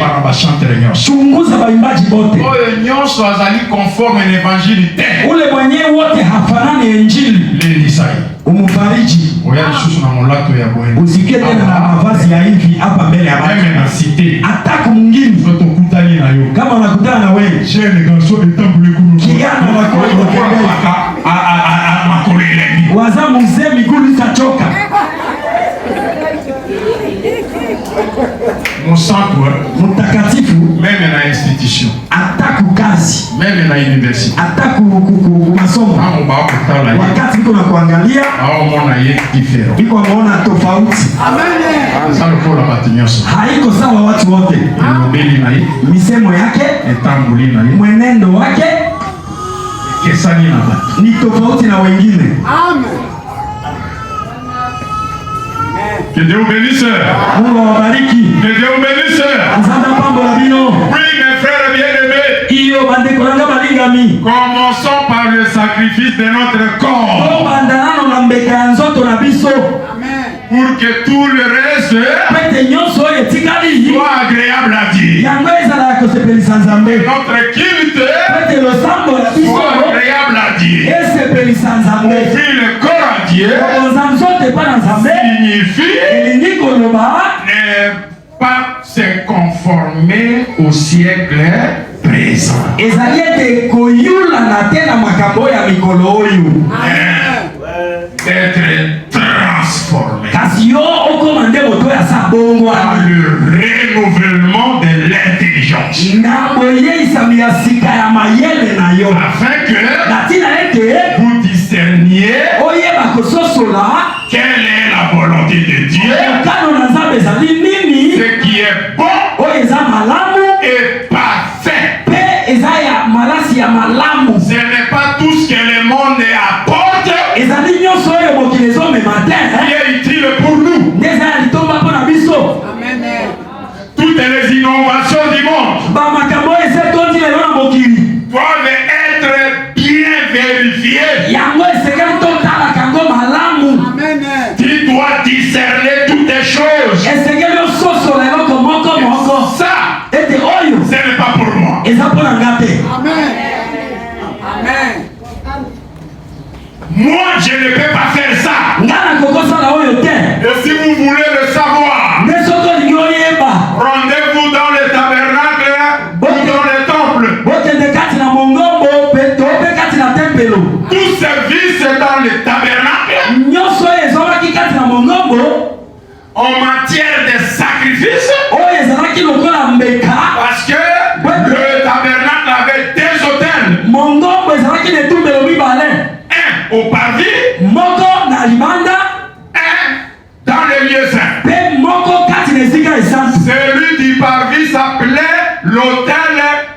S2: Chunguza waimbaji bote.
S1: Oyo nyonso azali conforme na evangile te.
S2: Ule mwenye wote hafanani injili.
S1: Lelisai.
S2: Umufariji.
S1: Oya susu na molato ya bwenu.
S2: Usikie tena na mavazi ya hivi hapa mbele ya watu.
S1: Meme na cité.
S2: Ataka mwingine.
S1: Toto kutani na yo.
S2: Kama unakutana na wewe.
S1: Chez les garçons de temple kuno.
S2: Kijana na kwa
S1: makolele.
S2: Waza mzee miguu itachoka.
S1: Musankwa.
S2: Mtakatifu.
S1: Meme na institution.
S2: Ataku kazi.
S1: Meme na university.
S2: Ataku masomo.
S1: Hapo bao kutala hiyo.
S2: Wakati niko na kuangalia.
S1: Hao mona yeye different.
S2: Niko naona tofauti.
S3: Amen.
S1: Sasa kwa batinyoso.
S2: Haiko sawa watu wote.
S1: Mbili na hii.
S2: Misemo yake.
S1: Etambuli na hii.
S2: Mwenendo wake.
S1: Kesani na watu.
S2: Ni tofauti na wengine.
S3: Amen.
S1: Que Dieu vous bénisse.
S2: Mungu awabariki.
S1: Que Dieu vous bénisse.
S2: Asante pambo la bino.
S1: Oui, mes frères bien-aimés.
S2: Iyo bandeko langa balingami.
S1: Commençons par le sacrifice de notre corps.
S2: Bandana na mbeka nzoto na biso.
S3: Amen.
S1: Pour que tout le reste
S2: Pete nyonso etikali
S1: soit agréable à Dieu.
S2: yango ezala kosepelisa Nzambe.
S1: Notre culte
S2: Pete losambo la biso
S1: soit agréable à Dieu.
S2: esepelisa Nzambe.
S1: Offrir le corps à Dieu
S2: Nzambe pa na Nzambe
S1: signifie
S2: elingi koloba
S1: ne pas se conformer au siècle présent.
S2: ezali ete koyula na te na makambo ya mikolo oyo.
S1: D'être transformé
S2: kasi yo okoma nde moto ya sa bongo
S1: par le renouvellement de l'intelligence.
S2: na boyeisami ya sika ya mayele na yo
S1: Afin que
S2: na tina ete
S1: vous discerniez
S2: oyeba kososola
S1: quelle est la volonté de Dieu,
S2: kano na Nzambe ezali nini
S1: ce qui est bon
S2: oyo eza malamu
S1: et parfait.
S2: pe eza ya malasi ya malamu.
S1: Ce n'est pas tout ce que le monde apporte
S2: ezali nyonso oyo mokili ezomema te
S1: qui est utile pour nous.
S2: nde eza ya litomba mpo na biso.
S3: Amen.
S1: Toutes les innovations du monde
S2: bamakambo oyo ese tondi lelo na mokili
S1: doivent doit discerner toutes les choses.
S2: Et c'est que le soso là comment
S1: Ça,
S2: et de oyo.
S1: ce n'est pas pour moi.
S2: Et ça pour l'engate.
S3: Amen. Amen.
S1: Moi, je ne peux pas faire ça.
S2: Ngana kokosa na oyo te.
S1: Et si vous voulez le savoir,
S2: Ne soto lingoyeba.
S1: rendez-vous dans le tabernacle ou dans le temple.
S2: Bote de kati na mongombo peto pe kati na tempelo.
S1: Tout service dans le tabernacle
S2: Nyoso ezolaki kati na mongombo.
S1: en matière de sacrifice,
S2: Oyo ezalaki lokola mbeka.
S1: parce que le tabernacle avait deux autels.
S2: Mongombo ezalaki na etumbelo mibale.
S1: Un au parvis,
S2: Moko na libanda.
S1: un dans le lieu saint.
S2: Pe moko kati na esika esantu.
S1: Celui du parvis s'appelait l'autel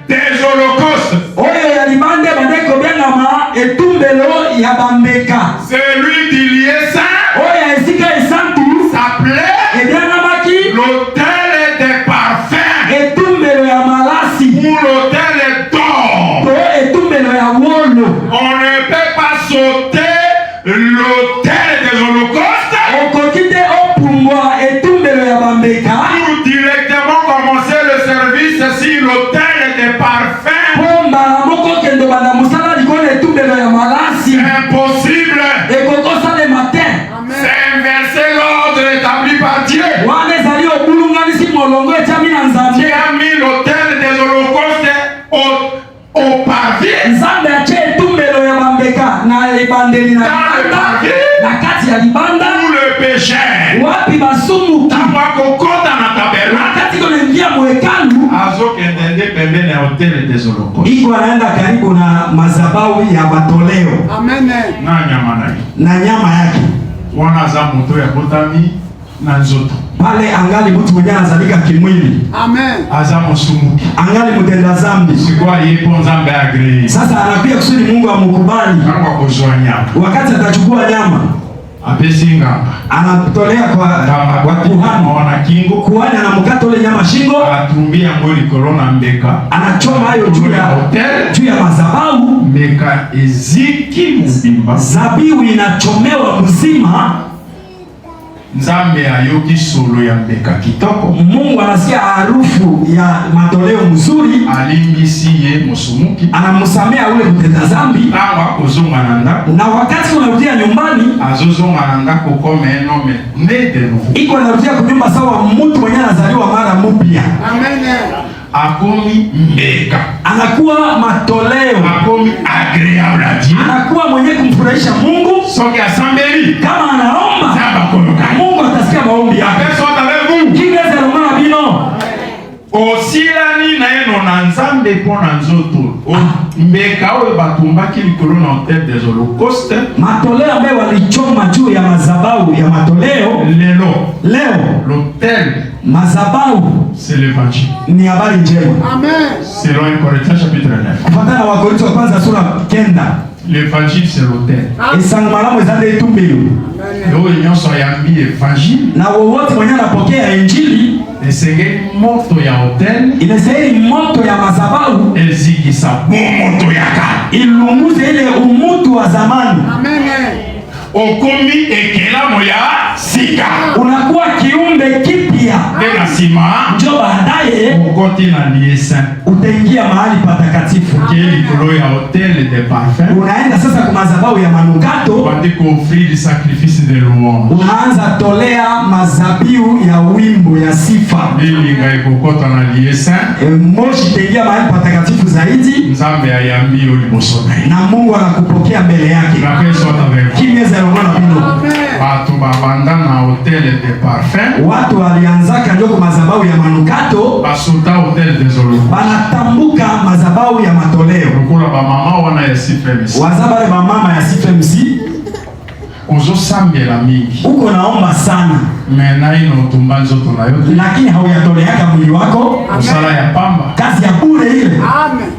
S1: des holocaustes.
S2: Oyo ya libanda bande kobenga etumbelo ya bambeka.
S1: Celui du lieu saint
S2: Oyo ya esika esantu.
S1: s'appelait
S2: Ebiangamaki
S1: l'autel des parfums
S2: etumbelo ya malasi.
S1: ou l'autel d'or.
S2: To etumbelo ya wolo.
S1: On ne peut pas sauter l'autel des holocaustes
S2: Okoki te opumbwa etumbelo ya bambeka.
S1: pour directement commencer le service si l'autel des parfums.
S2: Po mbala moko kende banda mosala likolo etumbelo ya malasi.
S1: Impossible.
S2: Ekokosalema te.
S1: C'est inverser l'ordre établi par Dieu.
S2: Wana ezali obulunganisi molongo etiami na
S1: Dieu
S2: nzambe.
S1: a mis l'autel des holocaustes au parvis.
S2: Nzambe atie etumbelo ya bambeka na ebandeli na libanda. Na kati ya libanda.
S1: Pour le péché.
S2: Wapi basumuki.
S1: Tamba kokota na tabernacle.
S2: Wakati kunaingia mwekalu.
S1: Azokendende pembeni ya hotel des holocaustes.
S2: Iko anaenda karibu na madhabahu ya matoleo.
S3: Amen.
S1: Na nyama naye.
S2: Na nyama yake.
S1: Wana za moto ya botami na nzoto.
S2: Pale angali mtu mwenye anazalika kimwili.
S3: Amen.
S1: Aza musumuki.
S2: Angali mtenda zambi.
S1: Sikwa yepo nzambe agree.
S2: Sasa anakuja kusudi Mungu amkubali.
S1: Kama kuzwa nyama.
S2: Wakati atachukua nyama,
S1: Apesi ngamba.
S2: anatolea kwa kuhani.
S1: Wana kingo.
S2: Kuhani anamkata ile nyama shingo,
S1: Atumbia ngoli korona mbeka.
S2: anachoma hayo juu ya madhabahu.
S1: Mbeka eziki mubimba.
S2: Zabihu inachomewa mzima.
S1: Nzambe ayoki solo ya mbeka kitoko.
S2: Mungu anasikia harufu ya matoleo mzuri,
S1: Alimbisi ye musumuki.
S2: anamsamea ule mtenda zambi.
S1: Tango akozonga na ndako.
S2: Na wakati unarudia nyumbani,
S1: Azozonga na ndako kome enome ne de nouveau.
S2: iko anarudia kunyumba sawa mtu mwenye anazaliwa mara mpya.
S3: Amen.
S1: Akomi mbeka.
S2: Anakuwa matoleo.
S1: Akomi agréable à Dieu.
S2: Anakuwa mwenye kumfurahisha Mungu.
S1: Soki asambeli.
S2: Kama anaomba,
S1: Zaba koloka.
S2: Mungu atasikia maombi yake.
S1: Après soit avec vous.
S2: Kingeza romana bino.
S1: Osilani na eno na nzambe pona nzoto. Mbeka oyo batumbaki likolo na hotel des holocaustes.
S2: Matoleo ambayo walichoma juu ya madhabahu ya matoleo. Leo
S1: l'autel,
S2: madhabahu
S1: c'est l'évangile.
S2: ni habari njema.
S3: Amen.
S1: Selon 1 Corinthiens chapitre 9.
S2: Kufuatana na Wakorintho wa kwanza sura 9.
S1: L'évangile c'est l'autel.
S2: Esango malamu ezande etumbelo.
S1: Oyo nyonso ayambi évangile.
S2: Na wowote mwenye anapokea injili,
S1: esengeli moto ya hotel.
S2: Inastahili moto ya madhabahu
S1: ezikisa moto ya kale.
S2: Ilunguze ile umutu wa zamani.
S3: Amen.
S1: Okomi ekelamo ya sika.
S2: Unakuwa kiumbe kipya.
S1: Tena sima.
S2: Ndio baadaye
S1: ukoti na lieu saint.
S2: Utaingia mahali patakatifu.
S1: Kile kolo ya hotel de parfum.
S2: Unaenda sasa kwa madhabahu ya manukato.
S1: Bandiko offrir sacrifice de louange.
S2: Unaanza tolea mazabihu ya wimbo ya sifa.
S1: Ili ngaikokota na lieu saint.
S2: Moshi itaingia mahali patakatifu zaidi.
S1: Nzambe ayambi liboso
S2: na Mungu anakupokea mbele yake. Kimeza roho na bino.
S1: Watu babanda na hotel de parfum.
S2: Watu walianzaka ndio kwa madhabahu ya manukato.
S1: Basuta hotel des holocaustes.
S2: Banatambuka madhabahu ya matoleo.
S1: Kula ba mama wana ya CFMC.
S2: Wazabale ba mama ya CFMC.
S1: Ozo sambela mingi.
S2: Uko naomba sana.
S1: Mena ino tumbanzo tunayo.
S2: Lakini hauyatoleaka mwili wako.
S1: Usala ya pamba.
S2: Kazi ya bure ile.
S3: Amen.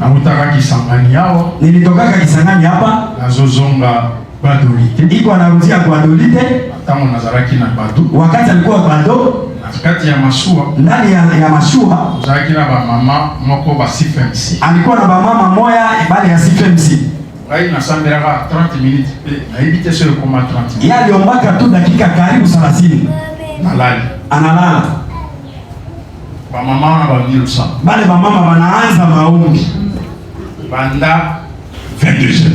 S1: Na utaka Kisangani yao.
S2: Nilitokaka Kisangani hapa.
S1: Nazozonga Badolite.
S2: Iko anarudia kwa Badolite.
S1: Tango nazaraki na Badu.
S2: Wakati alikuwa Bado.
S1: Kati ya mashua.
S2: Ndani ya mashua.
S1: Uzaki na ba mama moko ba CFMC.
S2: Alikuwa na ba mama moya bali ya CFMC.
S1: Rai na sambera 30 minutes. Na ibite sio koma 30 minutes.
S2: Yali ombaka tu dakika karibu 30
S1: malali
S2: analala.
S1: bamama na babilsa
S2: Bale bamama wanaanza maombi
S1: banda 22h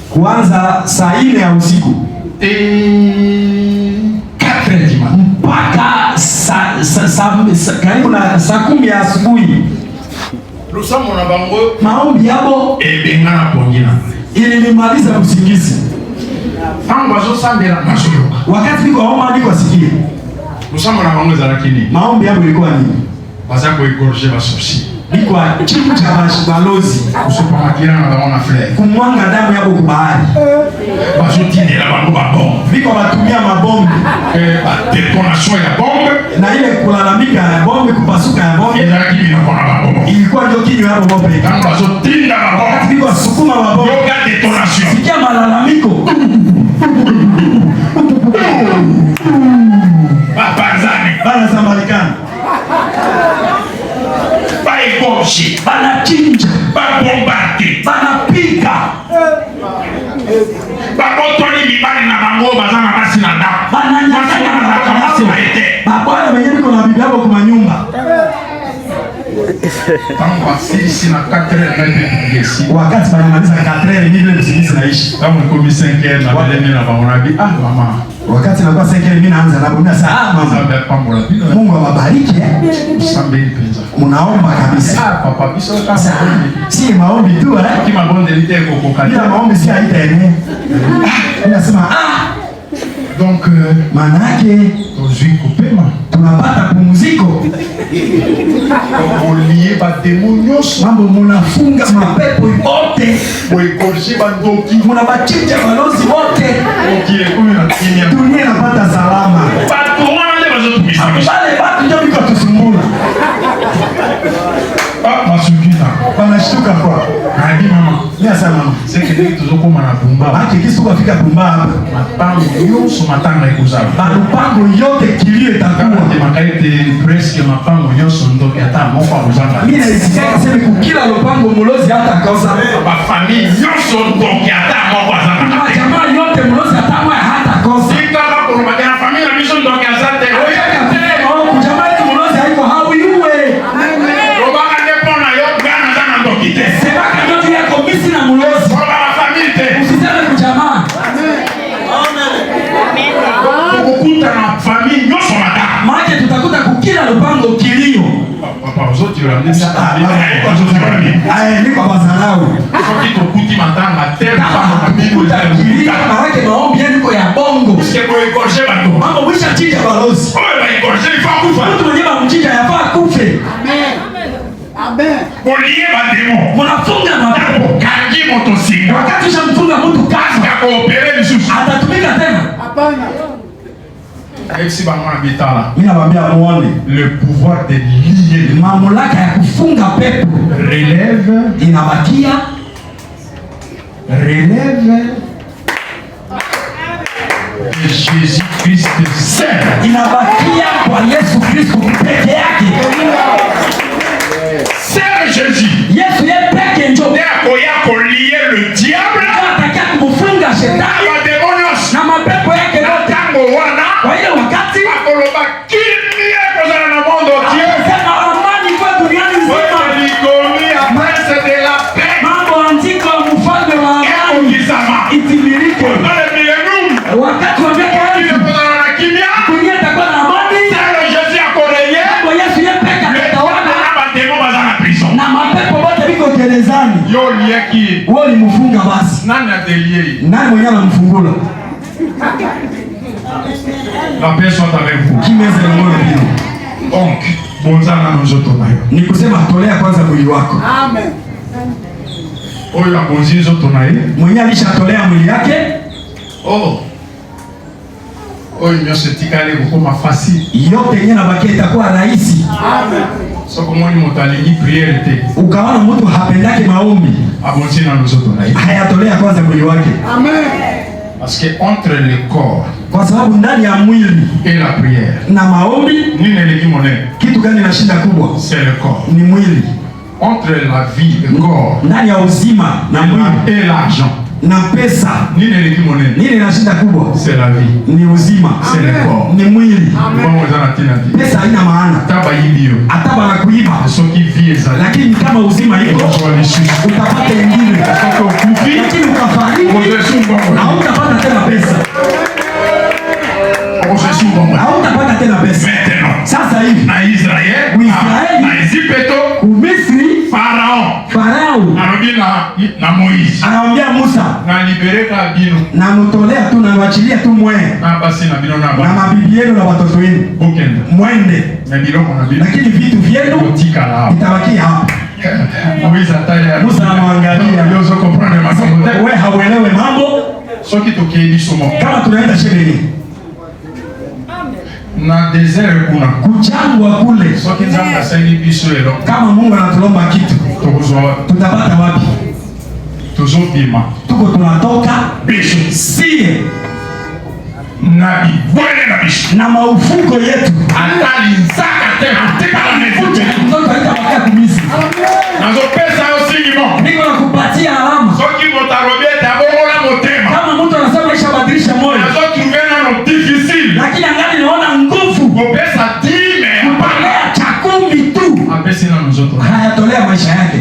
S2: kuanza saa 4 ya usiku
S1: et 4h du matin
S2: mpaka karibu na saa 10 ya asubuhi.
S1: lusambo na bango
S2: Maombi yabo
S1: ebenga na pongina
S2: ilinimaliza usingizi.
S1: tango azosambela masoloka
S2: Wakati niko omba niko sikia.
S1: lusambo na bango ezalaki nini
S2: Maombi yabo ilikuwa nini?
S1: baza koegorge basorcier
S2: Niko chinja balozi
S1: kusopamakila na bango na fleur
S2: kumwanga damu yabo kubahari.
S1: bazotindela bango babombe
S2: Niko batumia mabombi
S1: badetonation ya bombe
S2: na ile kulalamika ya bombe, kupasuka ya bombe
S1: ezalaki binoko na babombe
S2: ilikuwa ndio kinywa yabo bombe.
S1: tango bazotinda babombe
S2: Niko sukuma mabombe.
S1: yoka detonation
S2: Sikia malalamiko.
S1: bapanzani
S2: Bana Samalikana.
S1: baegorge
S2: Bana chinja.
S1: babombarde
S2: Banapika.
S1: babotoli mibali na bango baza na basi na ndako
S2: Bananyang'anya na
S1: bakamasi
S2: baba
S1: baete
S2: babwana wenye niko na bibi yabo kwa nyumba.
S1: tango basilisi na 4h ngesi
S2: Wakati banamaliza 4h ndio usingizi naishi.
S1: tango ekomi 5h na belemi na bango nabi mama
S2: Wakati nakuwa 5h mimi naanza na bomba saa mama.
S1: nzambe apambola bino
S2: Mungu awabariki.
S1: osambeli mpenza
S2: Munaomba kabisa.
S1: papa biso
S2: Si maombi tu
S1: ki mabondeli te ekokoka
S2: bila
S1: te
S2: maombi si haitaenea. Unasema
S1: donc
S2: maana yake
S1: tozwi kopema
S2: tunapata pumziko.
S1: olie bademo nyonso
S2: Mambo munafunga mapepo yote,
S1: boegorge bandoki
S2: munabachinja balozi wote,
S1: okile komi na kimia
S2: dunia inapata salama.
S1: bato wana nde bazotumisa biso
S2: Bale batu ndio biko tusumbula,
S1: masukina
S2: banashtuka kwa
S1: nayebi mama
S2: nia sana mama.
S1: seke ndenge tozokóma na bumba
S2: Baki kisu kafika Bumba hapa,
S1: mapango nyonso matanga ekozala
S2: malupango yote kilio itakuwa.
S1: temaka ete preske mapango nyonso ndoki ata moko akozanga
S2: Mimi naisikia kaseme kukila lupango mulozi hata kosa.
S1: bafamille nyonso ndoki ata moko azanga
S2: Majamaa yote mulozi hata mwa hata kosa.
S1: tikaka kolobaka na famille na biso ndoki aza te
S2: Jamaa yetu mulozi haiko hawiuwe.
S1: lobaka nde mpo na yo gana aza na ndoki te
S2: Sebaka ndio yako misi na mulozi.
S1: koloba bafamille te
S2: Usiseme kujamaa.
S1: kokuta na famille nyonso matanga
S2: Maana tutakuta kukila lupango kilio.
S1: papa ozotiola nde
S2: Niko bazarau.
S1: soki tokuti matanga te
S2: Kukuta kilio maana maombi yako ya bongo.
S1: Parce que koegorge bato
S2: Mambo mwisha chinja balozi.
S1: oyo baegorge ifa kufa
S2: Mtu mwenye bamchinja yafaa kufe.
S1: kolie bademo
S2: Mnafunga mapepo.
S1: kangi moto singa
S2: Wakati ushamfunga mtu kazi
S1: ya koopere lisusu
S2: atatumika tena.
S1: ayebisi bango na bitala
S2: Mimi nawaambia muone
S1: le pouvoir de lier
S2: mamlaka ya kufunga pepo
S1: relève
S2: inabakia
S1: de Jésus-Christ seul.
S2: inabakia kwa Yesu Kristo peke yake.
S1: Seul Jésus.
S2: Yesu yeye peke ndio
S1: Nde akoya kolier le diable
S2: atakia kumfunga
S1: na
S2: shetani
S1: bademo nyonso.
S2: na mapepo yake
S1: Na
S2: yote.
S1: ntango wana
S2: Kwa ile wakati
S1: akoloba kimia kozala na monde entier.
S2: anasema amani kwa duniani
S1: Oyo
S2: nzima.
S1: likomi ya prince de la paix
S2: Mambo andiko mfalme wa amani
S1: ekokisama.
S2: itimilike.
S1: Dans le millennium,
S2: Wakati wa miaka
S1: oyo
S2: elfu
S1: kozala na kimia.
S2: dunia itakuwa na amani.
S1: Seul Jésus akoreye.
S2: Kwa Yesu yeye peke
S1: Le
S2: atatawala
S1: diable na bademo baza na prison.
S2: na mapepo yote biko gerezani.
S1: Yo lieki.
S2: Wewe ni mfunga basi.
S1: Nani atelier?
S2: Nani mwenye anamfungula?
S1: La paix soit avec vous.
S2: Kimeze na moyo pia.
S1: Donc, bonzana nzoto na yo.
S2: Ni kusema tolea kwanza mwili wako.
S1: Oyo akonzi nzoto na ye.
S2: Mwenye alishatolea mwili yake,
S1: Oyo nyonso etikali kokoma facile.
S2: yote yenyewe nabakia itakuwa rahisi.
S1: Soko moni moto alingi priere te.
S2: Ukaona mtu hapendake maombi,
S1: Abonzi na nzoto na ye.
S2: hayatolea kwanza mwili wake.
S1: Parce que entre le corps
S2: Kwa sababu ndani ya mwili
S1: et la prière,
S2: na maombi,
S1: nini eleki monene?
S2: kitu gani na shida kubwa?
S1: C'est le corps.
S2: Ni mwili.
S1: Entre la vie, le corps
S2: Ndani ya uzima na mwili
S1: et l'argent,
S2: na pesa.
S1: Nini eleki monene?
S2: Nini na shida kubwa?
S1: C'est la vie.
S2: Ni uzima.
S1: C'est le corps.
S2: Ni mwili.
S1: Bongo za na tina vie.
S2: Pesa haina maana.
S1: Taba yibio.
S2: Hata bana kuiba.
S1: Soki vie eza.
S2: Lakini kama uzima iko, utapata ingine.
S1: Soki okufi.
S2: Lakini ukafariki, hautapata tena pesa. Hautapata tena pesa. Sasa hivi
S1: na Israeli, na Egypte,
S2: Misri, Farao
S1: na Moïse
S2: anamwambia Musa,
S1: na libereka bino,
S2: na mtolea tu na wachilia tu mwe
S1: na basi na bino na
S2: mabibi yenu na watoto wenu mwende,
S1: na biloko na bino,
S2: lakini vitu vyenu vitabaki hapa.
S1: Moïse ataya
S2: Musa anamwangalia,
S1: yozo comprendre masomo
S2: wewe hauelewi mambo.
S1: Soki tokei somo
S2: kama tunaenda shuleni
S1: na desert kuna
S2: kuchangwa kule,
S1: soki nzamba asaidi biso elo,
S2: kama Mungu anatulomba kitu tutapata wapi?
S1: Tuzopima
S2: tuko tunatoka
S1: biso
S2: sie
S1: na bibwele na biso
S2: na maufuko yetu
S1: atali nzaka tena tika la mefuche
S2: mtoto haitabakia kumisi.
S1: Nazo pesa yo singimo
S2: niko nakupatia alama.
S1: Soki motarobete abongola motema,
S2: kama mtu anasema isha badilisha moyo,
S1: nazo truvena no difficile,
S2: lakini angali naona nguvu
S1: kopesa time
S2: kupelea chakumi tu
S1: apesi na mzoto
S2: hayatolea maisha yake.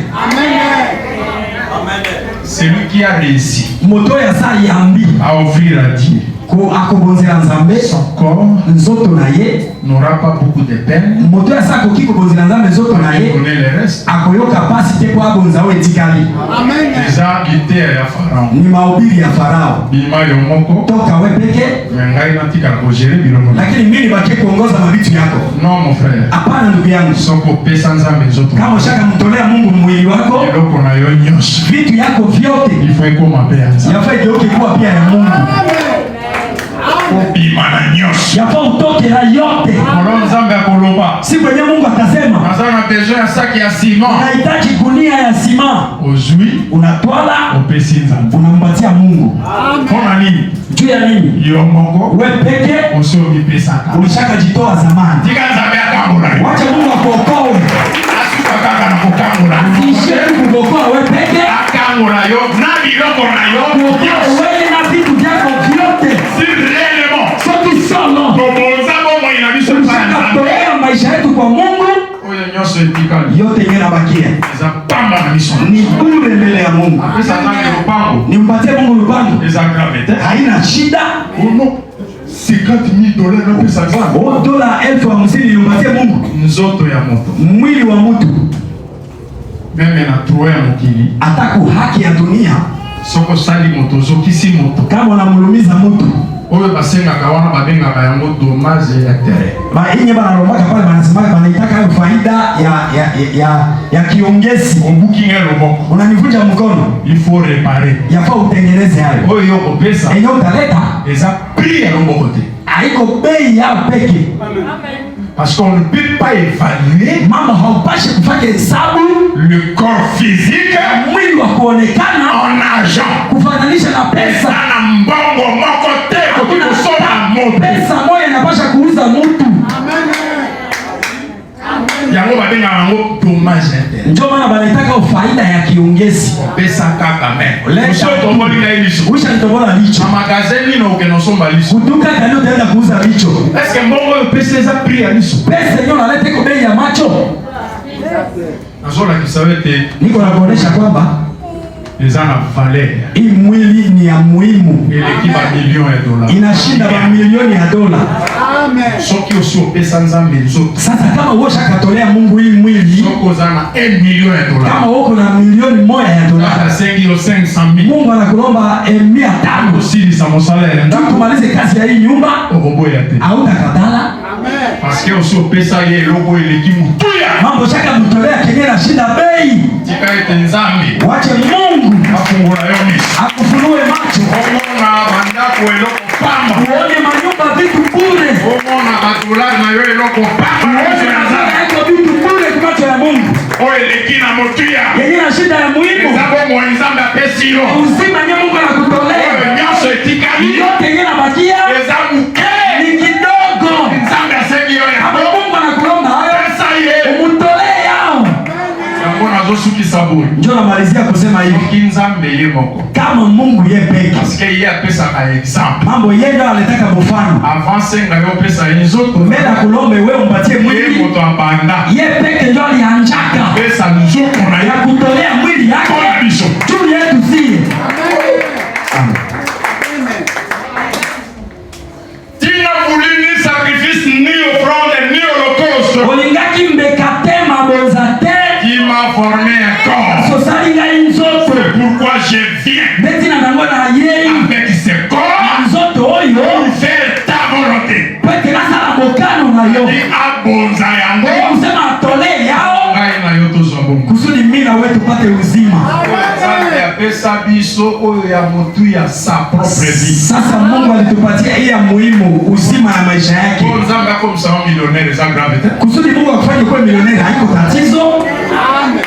S1: Celui qui a réussi
S2: moto ya saa yambi
S1: à offrir à Dieu
S2: ko akobonzela Nzambe
S1: son corps
S2: nzoto na ye
S1: n'aura pas beaucoup de peine.
S2: moto ya saa koki kobonzela Nzambe nzoto na ye
S1: connaît le reste.
S2: akoyoka pasi te po abonza o etikali.
S1: Déjà bité ya Pharaon
S2: ni mahubiri ya Farao
S1: bima yo moko
S2: toka we peke,
S1: ngai natika ko gérer biloko,
S2: lakini mimi baki kuongoza mabitu yako.
S1: Non mon frère,
S2: hapana ndugu yangu,
S1: soko pesa Nzambe nzoto
S2: kama ushaka mtolea Mungu mwili wako,
S1: biloko na yo nyos
S2: vitu yako vyote
S1: il faut eko mapenzi
S2: yafaa igeuke kuwa pia ya Mungu.
S1: bima na nyos
S2: yafaa utoke na yote.
S1: Molo Nzambe akoloba
S2: si kwenye Mungu atasema
S1: nazana besoin ya saki ya ciment,
S2: unahitaji gunia ya sima,
S1: ozui
S2: unatwala
S1: opesi Nzambe.
S2: unampatia Mungu.
S1: Pona nini?
S2: juu ya nini?
S1: Yo moko
S2: we peke
S1: osomi pesa ka
S2: ulishaka jitoa zamani.
S1: tika Nzambe akangula
S2: wacha Mungu akuokoe,
S1: asuka kaka na kukangula
S2: isiishie kukuokoa we peke,
S1: akangula yo na biloko na yo
S2: wewe na vitu vyako vyote.
S1: si réellement
S2: soki solo
S1: komonza bomo ina biso
S2: tulishakatolea maisha yetu kwa Mungu,
S1: oyo nyonso etikali
S2: yote yenyewe nabakia
S1: eza pamba na biso
S2: ni bure mbele ya Mungu.
S1: apesa Nzambe lupango
S2: nimpatie Mungu lupango,
S1: eza gravete
S2: haina shida.
S1: ono $50,000 na pesa Nzambe
S2: dola 50,000 nimpatie Mungu.
S1: nzoto ya moto
S2: mwili wa mtu
S1: meme na troya mokili
S2: ataku haki ya dunia,
S1: soko sali moto ozokisi moto
S2: kama unamulumiza mtu
S1: oyo basengaka wana babengaka yango dommage ya terre
S2: inye banalomaka pale, banasemaka banaitaka hayo faida ya kiongezi.
S1: obukinga loboko
S2: unanivunja mkono,
S1: il faut réparer
S2: yafaa utengeneze hayo.
S1: oyo yo kopesa
S2: enye utaleta
S1: eza prix ya loboko te,
S2: haiko bei yao peke,
S1: parce qu'on ne peut pas évaluer
S2: mambo haupashi kufanya hesabu
S1: le corps physique
S2: mwili wa kuonekana
S1: en argent
S2: kufananisha na pesa.
S1: na mbongo moko te kokosoma moto
S2: pesa moja inapasha kuuza mtu.
S1: yango babengaka yango dommage ya terre.
S2: Ndio maana banaitaka faida ya kiongezi.
S1: pesa kaka me
S2: Leta
S1: tomboli na liso
S2: usha nitobola licho
S1: na magazini na ukeno somba liso
S2: kuduka kani utaenda kuuza licho.
S1: est-ce que mbongo oyo pesa eza prix ya liso?
S2: Pesa ndio naleta iko bei ya macho.
S1: nazolakisa ete
S2: Niko nakuonesha kwamba
S1: eza na valeur
S2: hii mwili ni ya muhimu,
S1: eleki bamillion ya dola,
S2: inashinda mamilioni ya dola.
S1: soki osi opesa Nzambe nzoto,
S2: Sasa kama wewe ushakatolea Mungu hii mwili,
S1: soki oza na 1 million ya dola,
S2: kama uko na milioni moja ya dola,
S1: asengi yo 500,000
S2: Mungu anakulomba 500
S1: osilisa mosala ya
S2: ndio
S1: ndako
S2: tumalize kazi ya hii nyumba,
S1: okoboya te,
S2: hautakatala.
S1: parce que osi opesa ye eloko eleki motuya.
S2: Mambo shaka mtolea kenye na shinda bei.
S1: Tika ete Nzambe
S2: Wache Mungu
S1: afungola yo miso,
S2: akufunue macho,
S1: omona bandako eloko pamba,
S2: uone manyumba vitu bure,
S1: omona badolari na yo eloko pamba,
S2: iko vitu bure kwa macho ya Mungu.
S1: oyo eleki na motuya
S2: Yenye na shida ya muhimu
S1: eza bomo Nzambe apesi yo,
S2: uzima nye Mungu
S1: oyo
S2: anakutolea,
S1: nyonso etikali
S2: yote yenye nabakia
S1: eza moke
S2: ni kidogo.
S1: Nzambe asengi yo
S2: Hapo
S1: yango
S2: Mungu anakulomba hayo
S1: pesa ye
S2: umutolee yao.
S1: yango nazosukisa boy.
S2: Njoo namalizia kusema hivi.
S1: Kinzambe ye moko.
S2: Kama Mungu yeye peke.
S1: Parce que yeye apesa ka exemple.
S2: Mambo yeye ndo alitaka mfano.
S1: Avance ngayo pesa nzoto.
S2: Mbele kulombe wewe umpatie mwili.
S1: Yeye moto abanda.
S2: Yeye peke ndo alianjaka.
S1: Pesa nzoto na
S2: ya kutolea mwili yake. Juu yetu sie.
S1: Amen. Tina voulu ni sacrifice ni offrande ni holocauste.
S2: Olingaki mbekate mabonzate.
S1: Qui m'a formé un corps.
S2: Sosalinga inzoto.
S1: C'est pourquoi je viens.
S2: Betina nango na yei.
S1: Avec ce corps.
S2: Nzoto oyo.
S1: Pour faire ta volonté.
S2: Pwete na sala bokano na yo.
S1: Ni abonza yango.
S2: Kusema atole yao.
S1: Ngai na yo tozobongo.
S2: Kusudi mimi na wewe tupate uzima.
S1: Pesa biso oyo ya motu ya sa propre vie.
S2: Sasa Mungu alitupatia hii ya muhimu, uzima ya maisha yake.
S1: Kwa nzamba comme ça millionnaire za grave.
S2: Kusudi Mungu akufanye kuwa milionera haiko tatizo.
S1: Amen.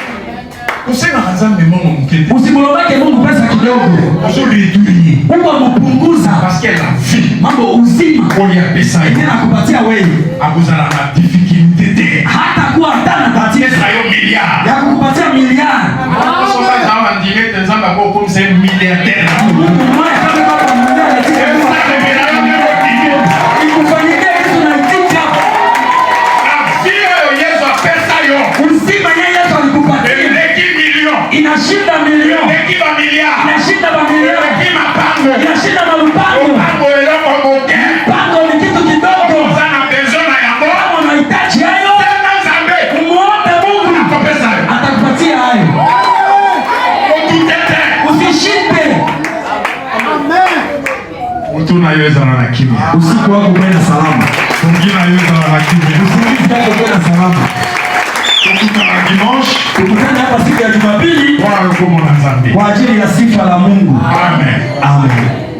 S1: Usema nzambe Mungu mkete.
S2: Usimlomake Mungu pesa kidogo.
S1: Uzuri duni.
S2: Mungu amupunguza
S1: Parce que la vie.
S2: Mambo uzima.
S1: Oya pesa.
S2: Tena kupatia wewe.
S1: Akuzala na difficulté.
S2: Hata kuwa tana patia
S1: yo milliard.
S2: ya kukupatia milioni.
S1: Soka kama ndilete nzamba kwa comme c'est milliardaire.
S2: Ikufanyike kitu na itika.
S1: Afia yo Yesu apesa yo.
S2: Uzima Yesu alikupatia.
S1: Eleki million.
S2: Inashinda milioni.
S1: Eleki ba milliard.
S2: Inashinda ba milioni.
S1: Eleki mapango.
S2: Inashinda malupango.
S1: Mapango eloko moke.
S2: Pango ni kitu kidogo.
S1: Sana besoin na yango.
S2: Kama unahitaji hayo.
S1: Tena nzambe.
S2: Umuombe Mungu.
S1: Akopesa yo.
S2: Atakupatia hayo.
S1: Otutete.
S2: Usishinde.
S1: Mutu na yo ezana na kimia.
S2: Usiku wako kwenda salama.
S1: Tungi na yo ezana na kimia.
S2: Usiku wako kwenda salama.
S1: Tukutana dimanche.
S2: Tukutane hapa siku ya Jumapili
S1: Kwa ajili ya sifa la Mungu.
S2: Amen.
S1: Amen.